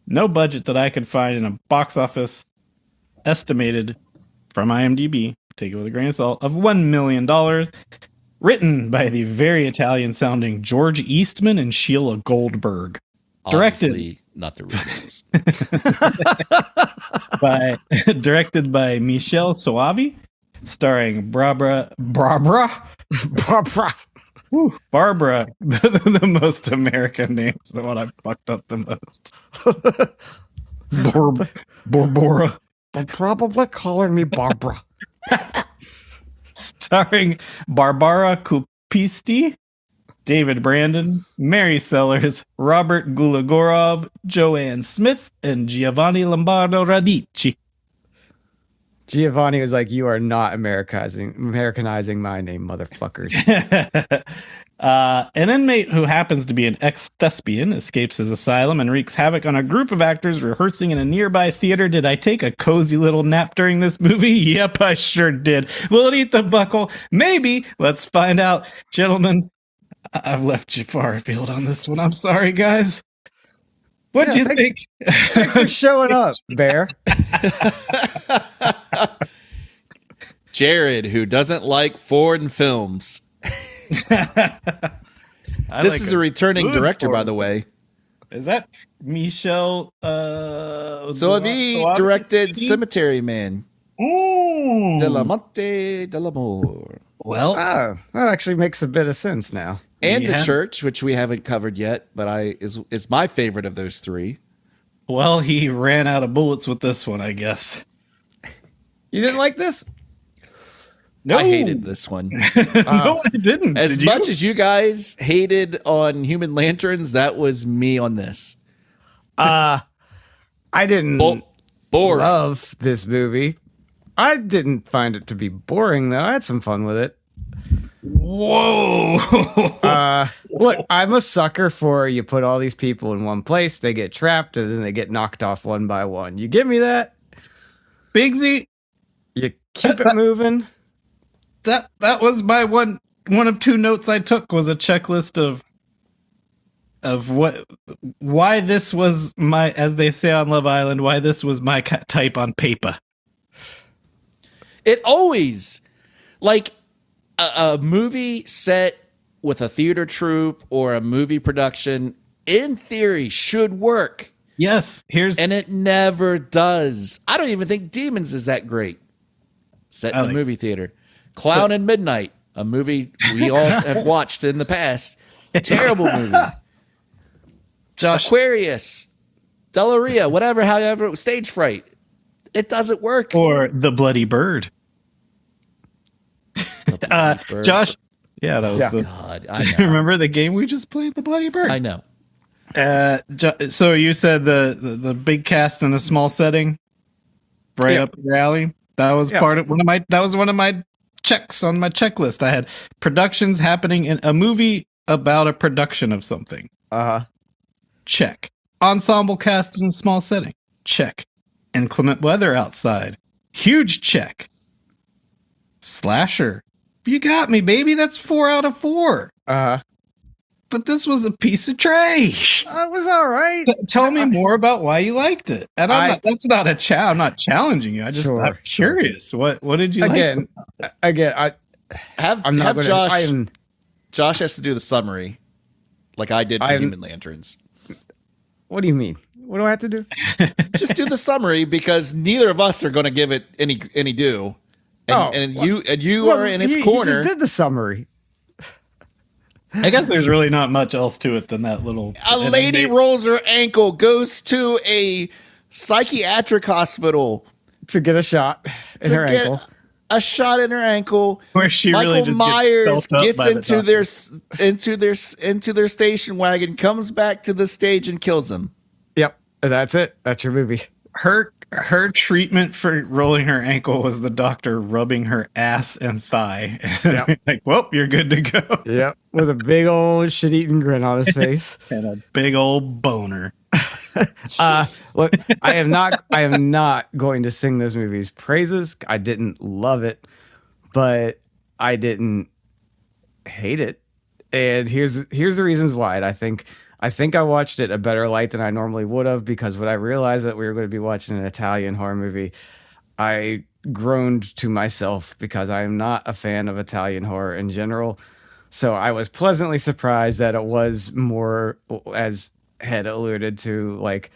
No budget that I could find in a box office. Estimated from IMDb, take it with a grain of salt, of $1 million. Written by the very Italian-sounding George Eastman and Sheila Goldberg. Obviously, not the real names. Directed by Michele Soavi, starring Barbara, the most American names, the one I fucked up the most. Barbara. They're probably calling me Barbara. Starring Barbara Cupisti, David Brandon, Mary Sellers, Robert Gulagorov, Joanne Smith, and Giovanni Lombardo Radici. Giovanni was like, "You are not Americanizing my name, motherfuckers." An inmate who happens to be an ex-thespian escapes his asylum and wreaks havoc on a group of actors rehearsing in a nearby theater. Did I take a cozy little nap during this movie? Yep, I sure did. Will it eat the buckle? Maybe. Let's find out. Gentlemen, I've left you far afield on this one. I'm sorry, guys. What'd you think? Thanks for showing up, Bear. Jared, who doesn't like foreign films. This is a returning director, by the way. Is that Michelle? Soavi directed Cemetery Man. De la Monte de l'Amor. Well, that actually makes a bit of sense now. And The Church, which we haven't covered yet, but is my favorite of those 3. Well, he ran out of bullets with this one, I guess. You didn't like this? No, I hated this one. No, I didn't. As much as you guys hated on Human Lanterns, that was me on this. I didn't boring. love this movie. I didn't find it to be boring, though. I had some fun with it. Whoa. Look, I'm a sucker for you put all these people in one place, they get trapped, and then they get knocked off one by one. You give me that? Bigsy, You keep it moving. that was my one of 2 notes I took was a checklist of why this was my, as they say on Love Island, why this was my type on paper. It always, like a movie set with a theater troupe or a movie production, in theory, should work. Yes, and it never does. I don't even think Demons is that great. Set in a movie theater. Clown and Midnight, a movie we all have watched in the past. Terrible movie. Josh, Aquarius, Delaria, whatever, however, Stagefright. It doesn't work. Or The Bloody Bird. Bird. Josh, yeah, that was God, I know. Remember the game we just played, The Bloody Bird? I know. So you said the big cast in a small setting, right up your alley. That was one of my checks on my checklist. I had productions happening in a movie about a production of something. Check. Ensemble cast in a small setting. Check. Inclement weather outside. Huge check. Slasher. You got me, baby. That's 4 out of 4. But this was a piece of trash. It was all right. Tell me more about why you liked it. And that's not a I'm not challenging you. I'm curious. What did you like? Again, Josh has to do the summary, like I did for Human Lanterns. What do you mean? What do I have to do? Just do the summary, because neither of us are going to give it any due. You are in its corner. You just did the summary. I guess there's really not much else to it than that little. A lady rolls her ankle, goes to a psychiatric hospital to get a shot in her ankle. A shot in her ankle. Where she Michael really just Myers gets into their station wagon, comes back to the stage and kills him. Yep, that's it. That's your movie. Her Her treatment for rolling her ankle was the doctor rubbing her ass and thigh. Yep. Like, well, you're good to go. Yep. With a big old shit-eating grin on his face. And a big old boner. Look, I am not going to sing this movie's praises. I didn't love it, but I didn't hate it. And here's the reasons why. And I think I watched it a better light than I normally would have, because when I realized that we were going to be watching an Italian horror movie, I groaned to myself because I am not a fan of Italian horror in general. So I was pleasantly surprised that it was more, as Head alluded to, like,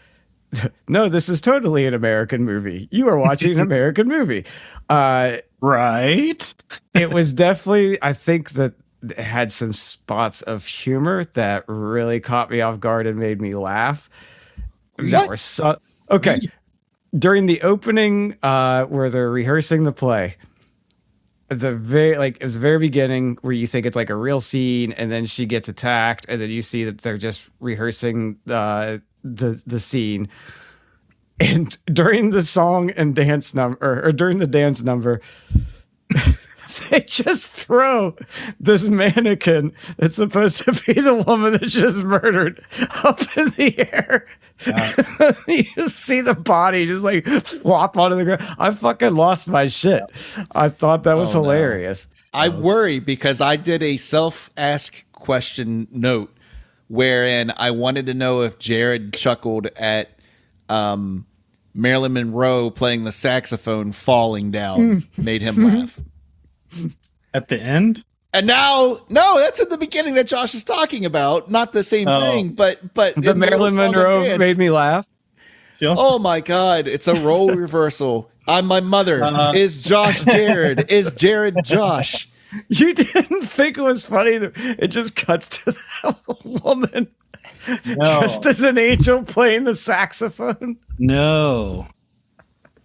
no, this is totally an American movie. You are watching an American movie. Right? It was definitely, I think that it had some spots of humor that really caught me off guard and made me laugh. That were so okay. During the opening, where they're rehearsing the play, it was the very beginning where you think it's like a real scene, and then she gets attacked, and then you see that they're just rehearsing the scene. And during the song and dance number, or during the dance number, they just throw this mannequin that's supposed to be the woman that's just murdered up in the air. You just see the body just like flop onto the ground. I fucking lost my shit. I thought that was hilarious. I worry because I did a self-ask question note wherein I wanted to know if Jared chuckled at Marilyn Monroe playing the saxophone falling down made him laugh. At the end? And now, no, that's at the beginning that Josh is talking about. Not the same thing, but the Marilyn Monroe made me laugh. Oh my God, it's a role reversal. I'm my mother. Is Josh Jared? Is Jared Josh? You didn't think it was funny? It just cuts to that woman just as an angel playing the saxophone. No.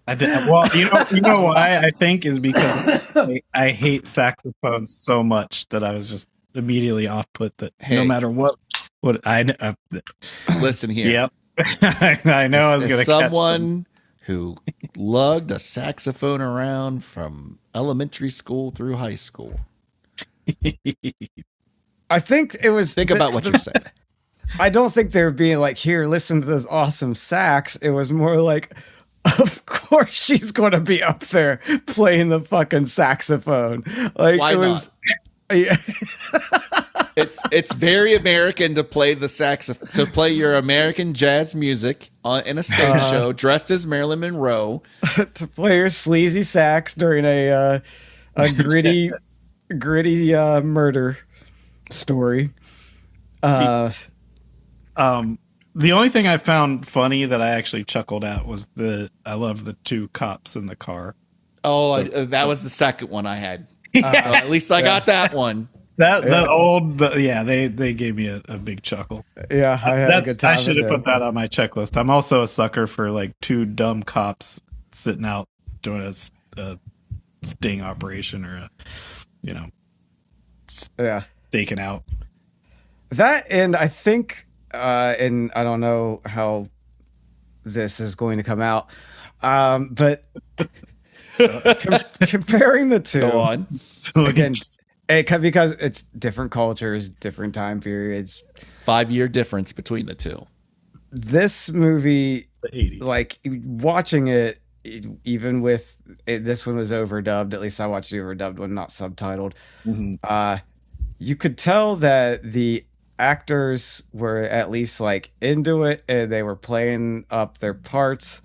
I did. Well, you know why I think is because I hate saxophones so much that I was just immediately off put that no matter what I listen here. Yep. I know I was going to catch someone who lugged a saxophone around from elementary school through high school. I think it was. Think about what you said. I don't think they were being like, here, listen to this awesome sax. It was more like, of course she's going to be up there playing the fucking saxophone. Like, why it was. Not? Yeah. It's very American to play the saxophone, to play your American jazz music in a stage show dressed as Marilyn Monroe. To play your sleazy sax during a gritty murder story. The only thing I found funny that I actually chuckled at was I love the two cops in the car. Oh, that was the second one I had. At least I got that one. They gave me a big chuckle. Yeah, I had a good time. I should have put that on my checklist. I'm also a sucker for like two dumb cops sitting out doing a sting operation or staking out. That, and I think, and I don't know how this is going to come out, but comparing the two. Go on. So again, because it's different cultures, different time periods. 5-year difference between the two. This movie, the 80s. like watching it, even with it, this one was overdubbed. At least I watched the overdubbed one, not subtitled. Mm-hmm. You could tell that the actors were at least like into it, and they were playing up their parts,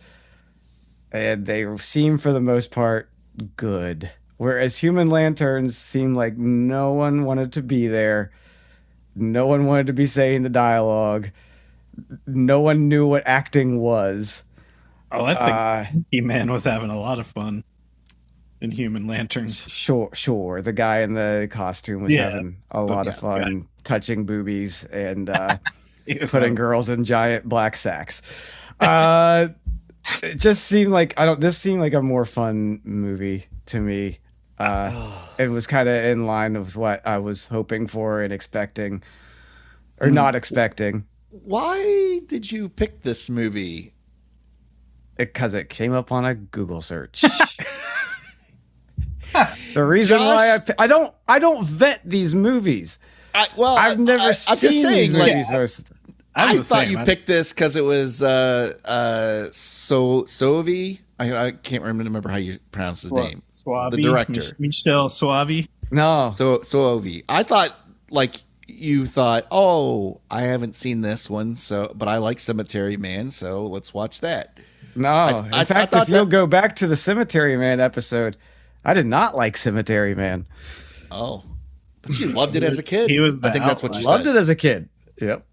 and they seemed for the most part good. Whereas Human Lanterns seemed like no one wanted to be there. No one wanted to be saying the dialogue. No one knew what acting was. Oh, I think He-Man was having a lot of fun in Human Lanterns. Sure. The guy in the costume was having a lot of fun touching boobies and putting girls in giant black sacks. It just seemed like this seemed like a more fun movie to me. It was kind of in line with what I was hoping for and expecting, or not expecting. Why did you pick this movie? Because it came up on a Google search. The reason why I don't vet these movies. I've never seen I'm just saying, these movies. I thought you picked this because it was Sovi. I can't remember how you pronounce his name. Suavi, the director, Michel Suavi. No, Sovi. I thought you thought, oh, I haven't seen this one, but I like Cemetery Man, so let's watch that. no. In fact, if you'll go back to the Cemetery Man episode, I did not like Cemetery Man. Oh, but you loved it as a kid. He was. I think that's what you Loved said. it as a kid. Yep.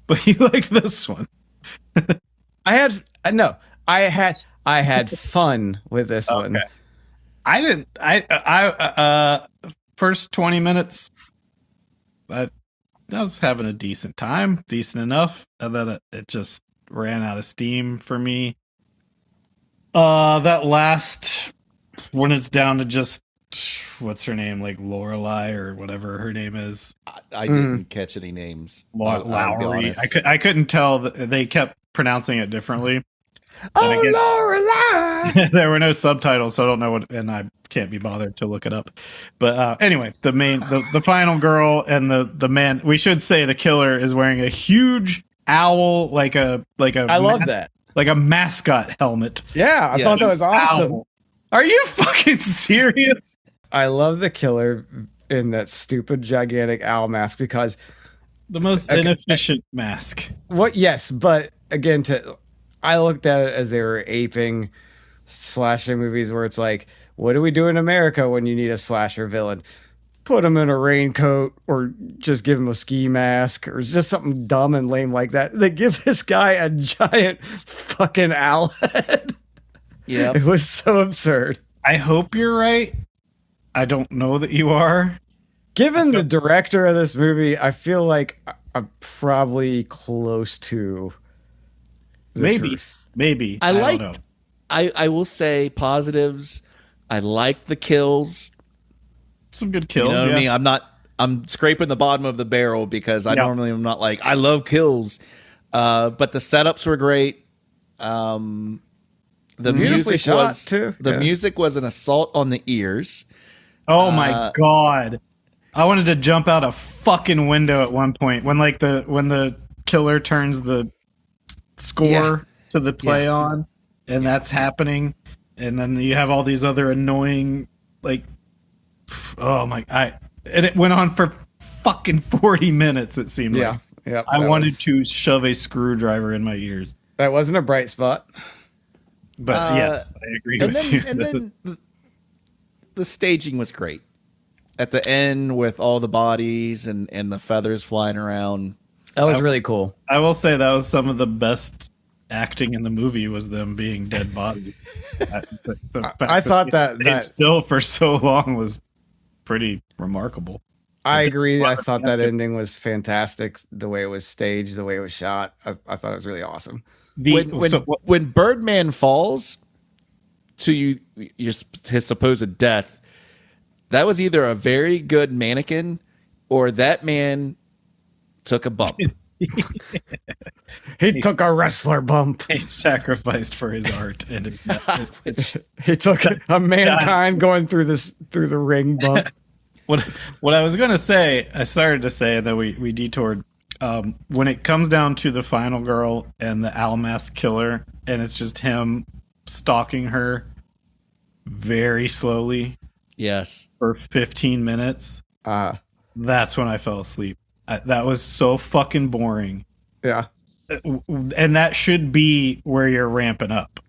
But you liked this one. I had fun with this one. I didn't. First 20 minutes, I was having a decent time, decent enough, and then it just ran out of steam for me. That last, when it's down to just, what's her name, like Lorelai or whatever her name is. I didn't catch any names. I'll be Lowry. honest. I couldn't tell. They kept pronouncing it differently. Oh, Lorelai! There were no subtitles, so I don't know what, and I can't be bothered to look it up. But anyway, the final girl and the man. We should say the killer is wearing a huge owl, like a. I love that. Like a mascot helmet. Yeah, I thought that was awesome. Owl. Are you fucking serious? I love the killer in that stupid gigantic owl mask because The most inefficient mask. yes, but again, I looked at it as they were aping slasher movies where it's like, what do we do in America when you need a slasher villain? Put him in a raincoat or just give him a ski mask or just something dumb and lame like that. They give this guy a giant fucking owl head. Yeah, It was so absurd. I hope you're right. I don't know that you are. Given the director of this movie, I feel like I'm probably close to the truth. Maybe. I don't liked. know. I will say positives. I liked the kills. Some good kills. You know what I mean? I'm scraping the bottom of the barrel because I normally am not like, I love kills. But the setups were great. The music shot, was too. The Yeah. music was an assault on the ears. Oh my god. I wanted to jump out a fucking window at one point when the killer turns the score to the play on and that's happening, and then you have all these other annoying and it went on for fucking 40 minutes, it seemed like. Yeah. I wanted to shove a screwdriver in my ears. That wasn't a bright spot. But yes, I agree with you. And then the staging was great. At the end with all the bodies and the feathers flying around. That was really cool. I will say that was some of the best acting in the movie, was them being dead bodies. I thought that still for so long was pretty remarkable. I agree. I thought that ending was fantastic. The way it was staged, the way it was shot. I thought it was really awesome. When Birdman falls to his supposed death, that was either a very good mannequin or that man took a bump. He took a wrestler bump. He sacrificed for his art, and He took a mankind going through the ring bump. What I was gonna say, I started to say, and then we detoured. When it comes down to the final girl and the owl mask killer, and it's just him stalking her very slowly, Yes, for 15 minutes. That's when I fell asleep. That was so fucking boring. Yeah. And that should be where you're ramping up.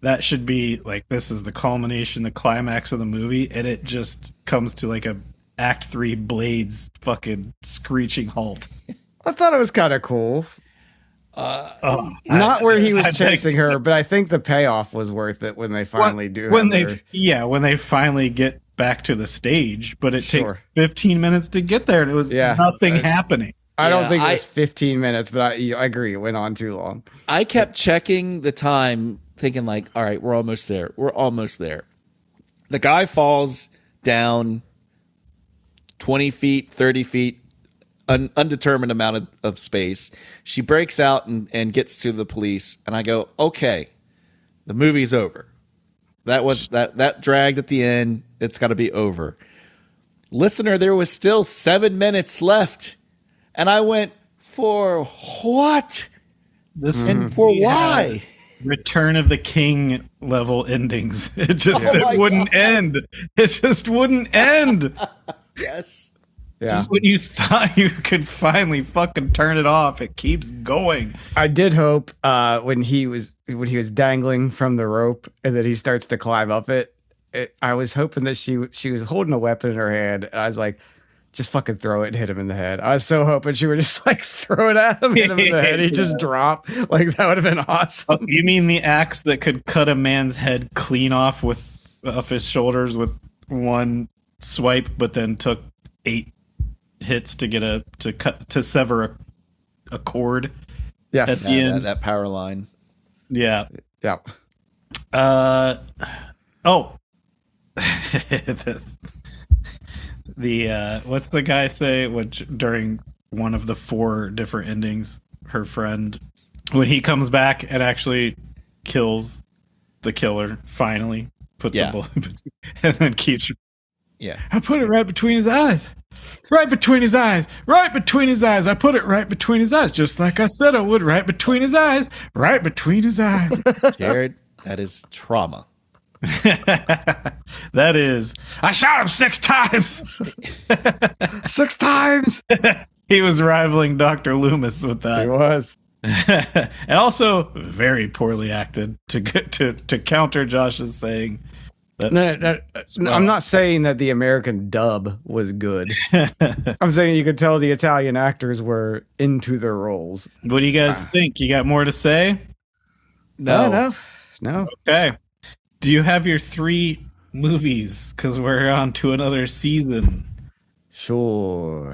That should be like, this is the culmination, the climax of the movie, and it just comes to like a Act 3 Blades fucking screeching halt. I thought it was kind of cool. Not where he was chasing her, but I think the payoff was worth it when they finally when they finally get back to the stage. But it takes 15 minutes to get there, and it was nothing happening. I don't think it was 15 minutes, but I agree, it went on too long. I kept checking the time, thinking like, all right, we're almost there. We're almost there. The guy falls down 20 feet, 30 feet. an undetermined amount of space. She breaks out and gets to the police, and I go, okay, the movie's over. That dragged at the end. It's got to be over. Listener, there was still 7 minutes left, and I went, for what? And for why? Return of the King level endings. It just Oh it wouldn't end. It just wouldn't end. Yes. Yeah. Just when you thought you could finally fucking turn it off, it keeps going. I did hope when he was dangling from the rope and then he starts to climb up it, I was hoping that she was holding a weapon in her hand. I was like, just fucking throw it and hit him in the head. I was so hoping she would just like throw it at him, hit him in the head. He just dropped. Like that would have been awesome. Oh, you mean the axe that could cut a man's head clean off his shoulders with one swipe, but then took 8 hits to sever a cord. Yes. At the end. That power line. Yeah. Yeah. Oh. the what's the guy say during one of the 4 different endings, her friend, when he comes back and actually kills the killer, finally puts a bullet and then keeps. Yeah. I put it right between his eyes. Right between his eyes. Right between his eyes. I put it right between his eyes. Just like I said I would. Right between his eyes. Right between his eyes. Jared, that is trauma. That is. I shot him 6 times. 6 times. He was rivaling Dr. Loomis with that. He was. And also very poorly acted to counter Josh's saying. No, I'm not saying that the American dub was good. I'm saying you could tell the Italian actors were into their roles. What do you guys think? You got more to say? No. Okay. Do you have your 3 movies? Because we're on to another season. Sure.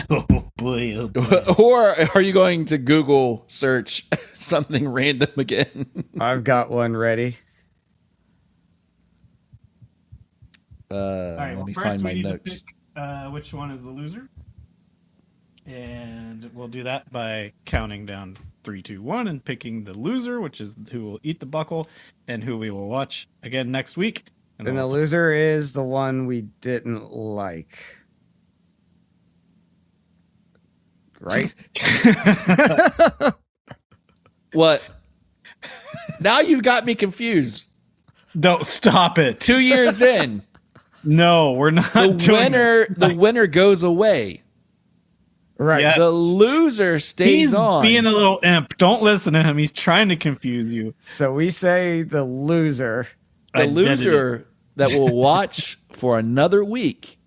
Oh boy, oh boy. Or are you going to Google search something random again? I've got one ready. All right, Let me first find we my need to notes. pick, which one is the loser? And we'll do that by counting down 3, 2, 1 and picking the loser, which is who will eat the buckle and who we will watch again next week. And the loser is the one we didn't like. Right? What? Now you've got me confused. Don't stop it. 2 years in, No, we're not. the winner goes away. Right. Yes. The loser stays He's on. being a little imp. Don't listen to him. He's trying to confuse you. So we say the loser. The Identity. loser that will watch for another week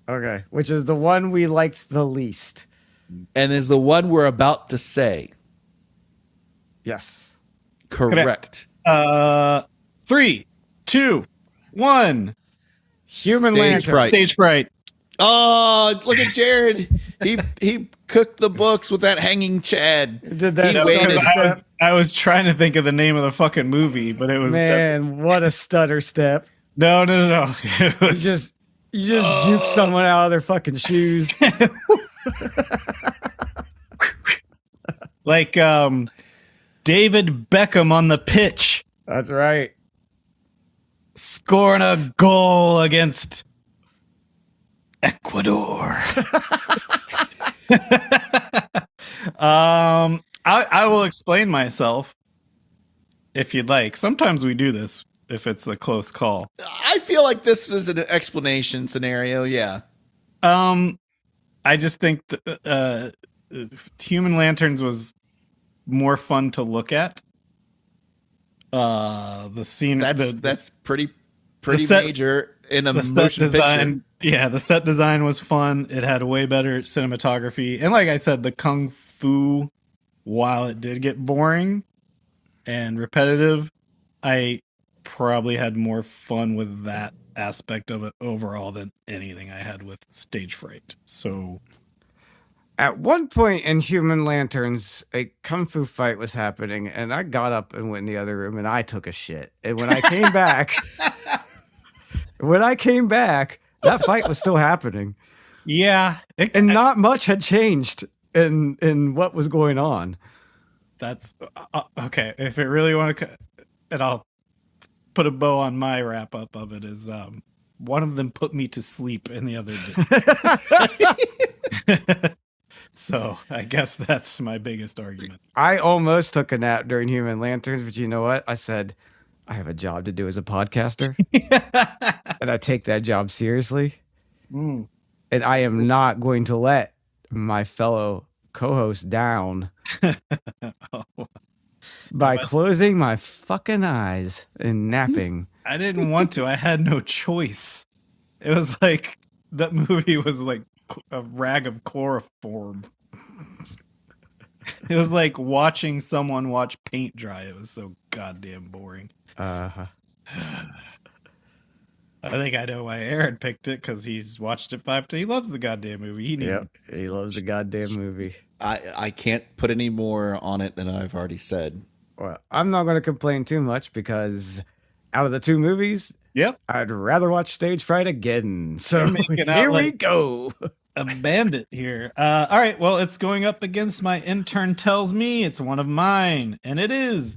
Okay. Which is the one we liked the least. and is the one we're about to say. Yes. Correct. 3, 2, 1. Human Lantern. Stagefright. Stagefright. Oh, look at Jared. He cooked the books with that hanging Chad. Did that He stutter waited. step. I was trying to think of the name of the fucking movie, but it was Man, what a stutter step. no. It was You just juke someone out of their fucking shoes. like David Beckham on the pitch That's right. scoring a goal against Ecuador. I will explain myself if you'd like. Sometimes we do this if it's a close call. I feel like this is an explanation scenario. Yeah. I just think Human Lanterns was more fun to look at. The scene That's pretty set- major in a the set motion design, picture. yeah, the set design was fun. It had way better cinematography, and like I said, the kung fu, while it did get boring and repetitive, I probably had more fun with that aspect of it overall than anything I had with Stagefright. So At one point in Human Lanterns, a kung fu fight was happening, and I got up and went in the other room, and I took a shit. And when I came back, that fight was still happening. Yeah, And not much had changed in what was going on. that's okay. If it really want to, and I'll put a bow on my wrap up of it is one of them put me to sleep and the other did. So I guess that's my biggest argument. I almost took a nap during Human Lanterns, but you know what? I said, I have a job to do as a podcaster, and I take that job seriously. Mm. And I am not going to let my fellow co-host down by closing my fucking eyes and napping. I didn't want to. I had no choice. It was like that movie was like a rag of chloroform. It was like watching someone watch paint dry. It was so goddamn boring. Uh-huh. I think I know why Aaron picked it, because he's watched it 5 times. He loves the goddamn movie. He loves the goddamn movie. I can't put any more on it than I've already said. Well, I'm not going to complain too much because out of the two movies, Yep. I'd rather watch Stagefright again. So making out here we like go. a bandit here. All right, well, it's going up against my intern tells me it's one of mine, and it is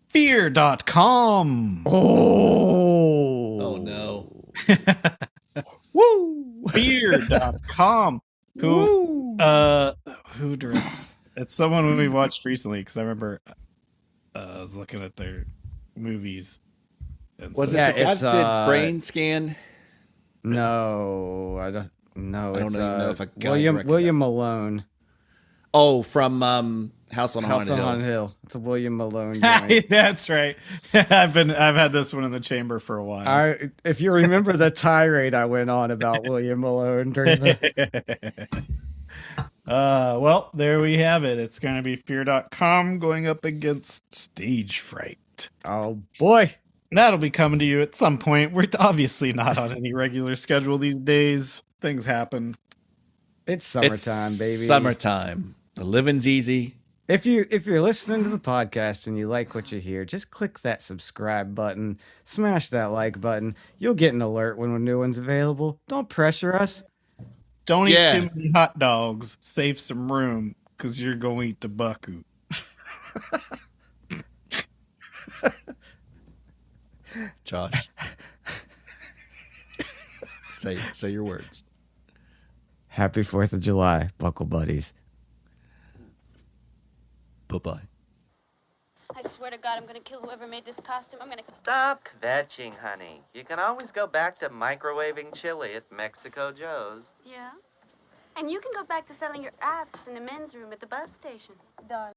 fear.com. Oh no. Woo! Fear.com. Who directed? It's someone we watched recently, because I remember I was looking at their movies. Was it the guy that did Brain Scan? No, I don't know. I don't It's even know if a guy William Malone. Oh, from House on Haunted Hill. It's a William Malone joint. That's right. I've had this one in the chamber for a while. If you remember the tirade I went on about William Malone during the well, there we have it. It's going to be fear.com going up against Stagefright. Oh boy. That'll be coming to you at some point. We're obviously not on any regular schedule these days. Things happen. It's summertime, baby. Summertime. The living's easy. If you're listening to the podcast and you like what you hear, just click that subscribe button, smash that like button. You'll get an alert when a new one's available. Don't pressure us. Don't eat too many hot dogs. Save some room, because you're going to eat the bucku. Josh. Say your words. Happy 4th of July, Buckle Buddies. Bye-bye. I swear to God, I'm gonna kill whoever made this costume. I'm gonna... Stop kvetching, honey. You can always go back to microwaving chili at Mexico Joe's. Yeah? And you can go back to selling your asses in the men's room at the bus station. Darling.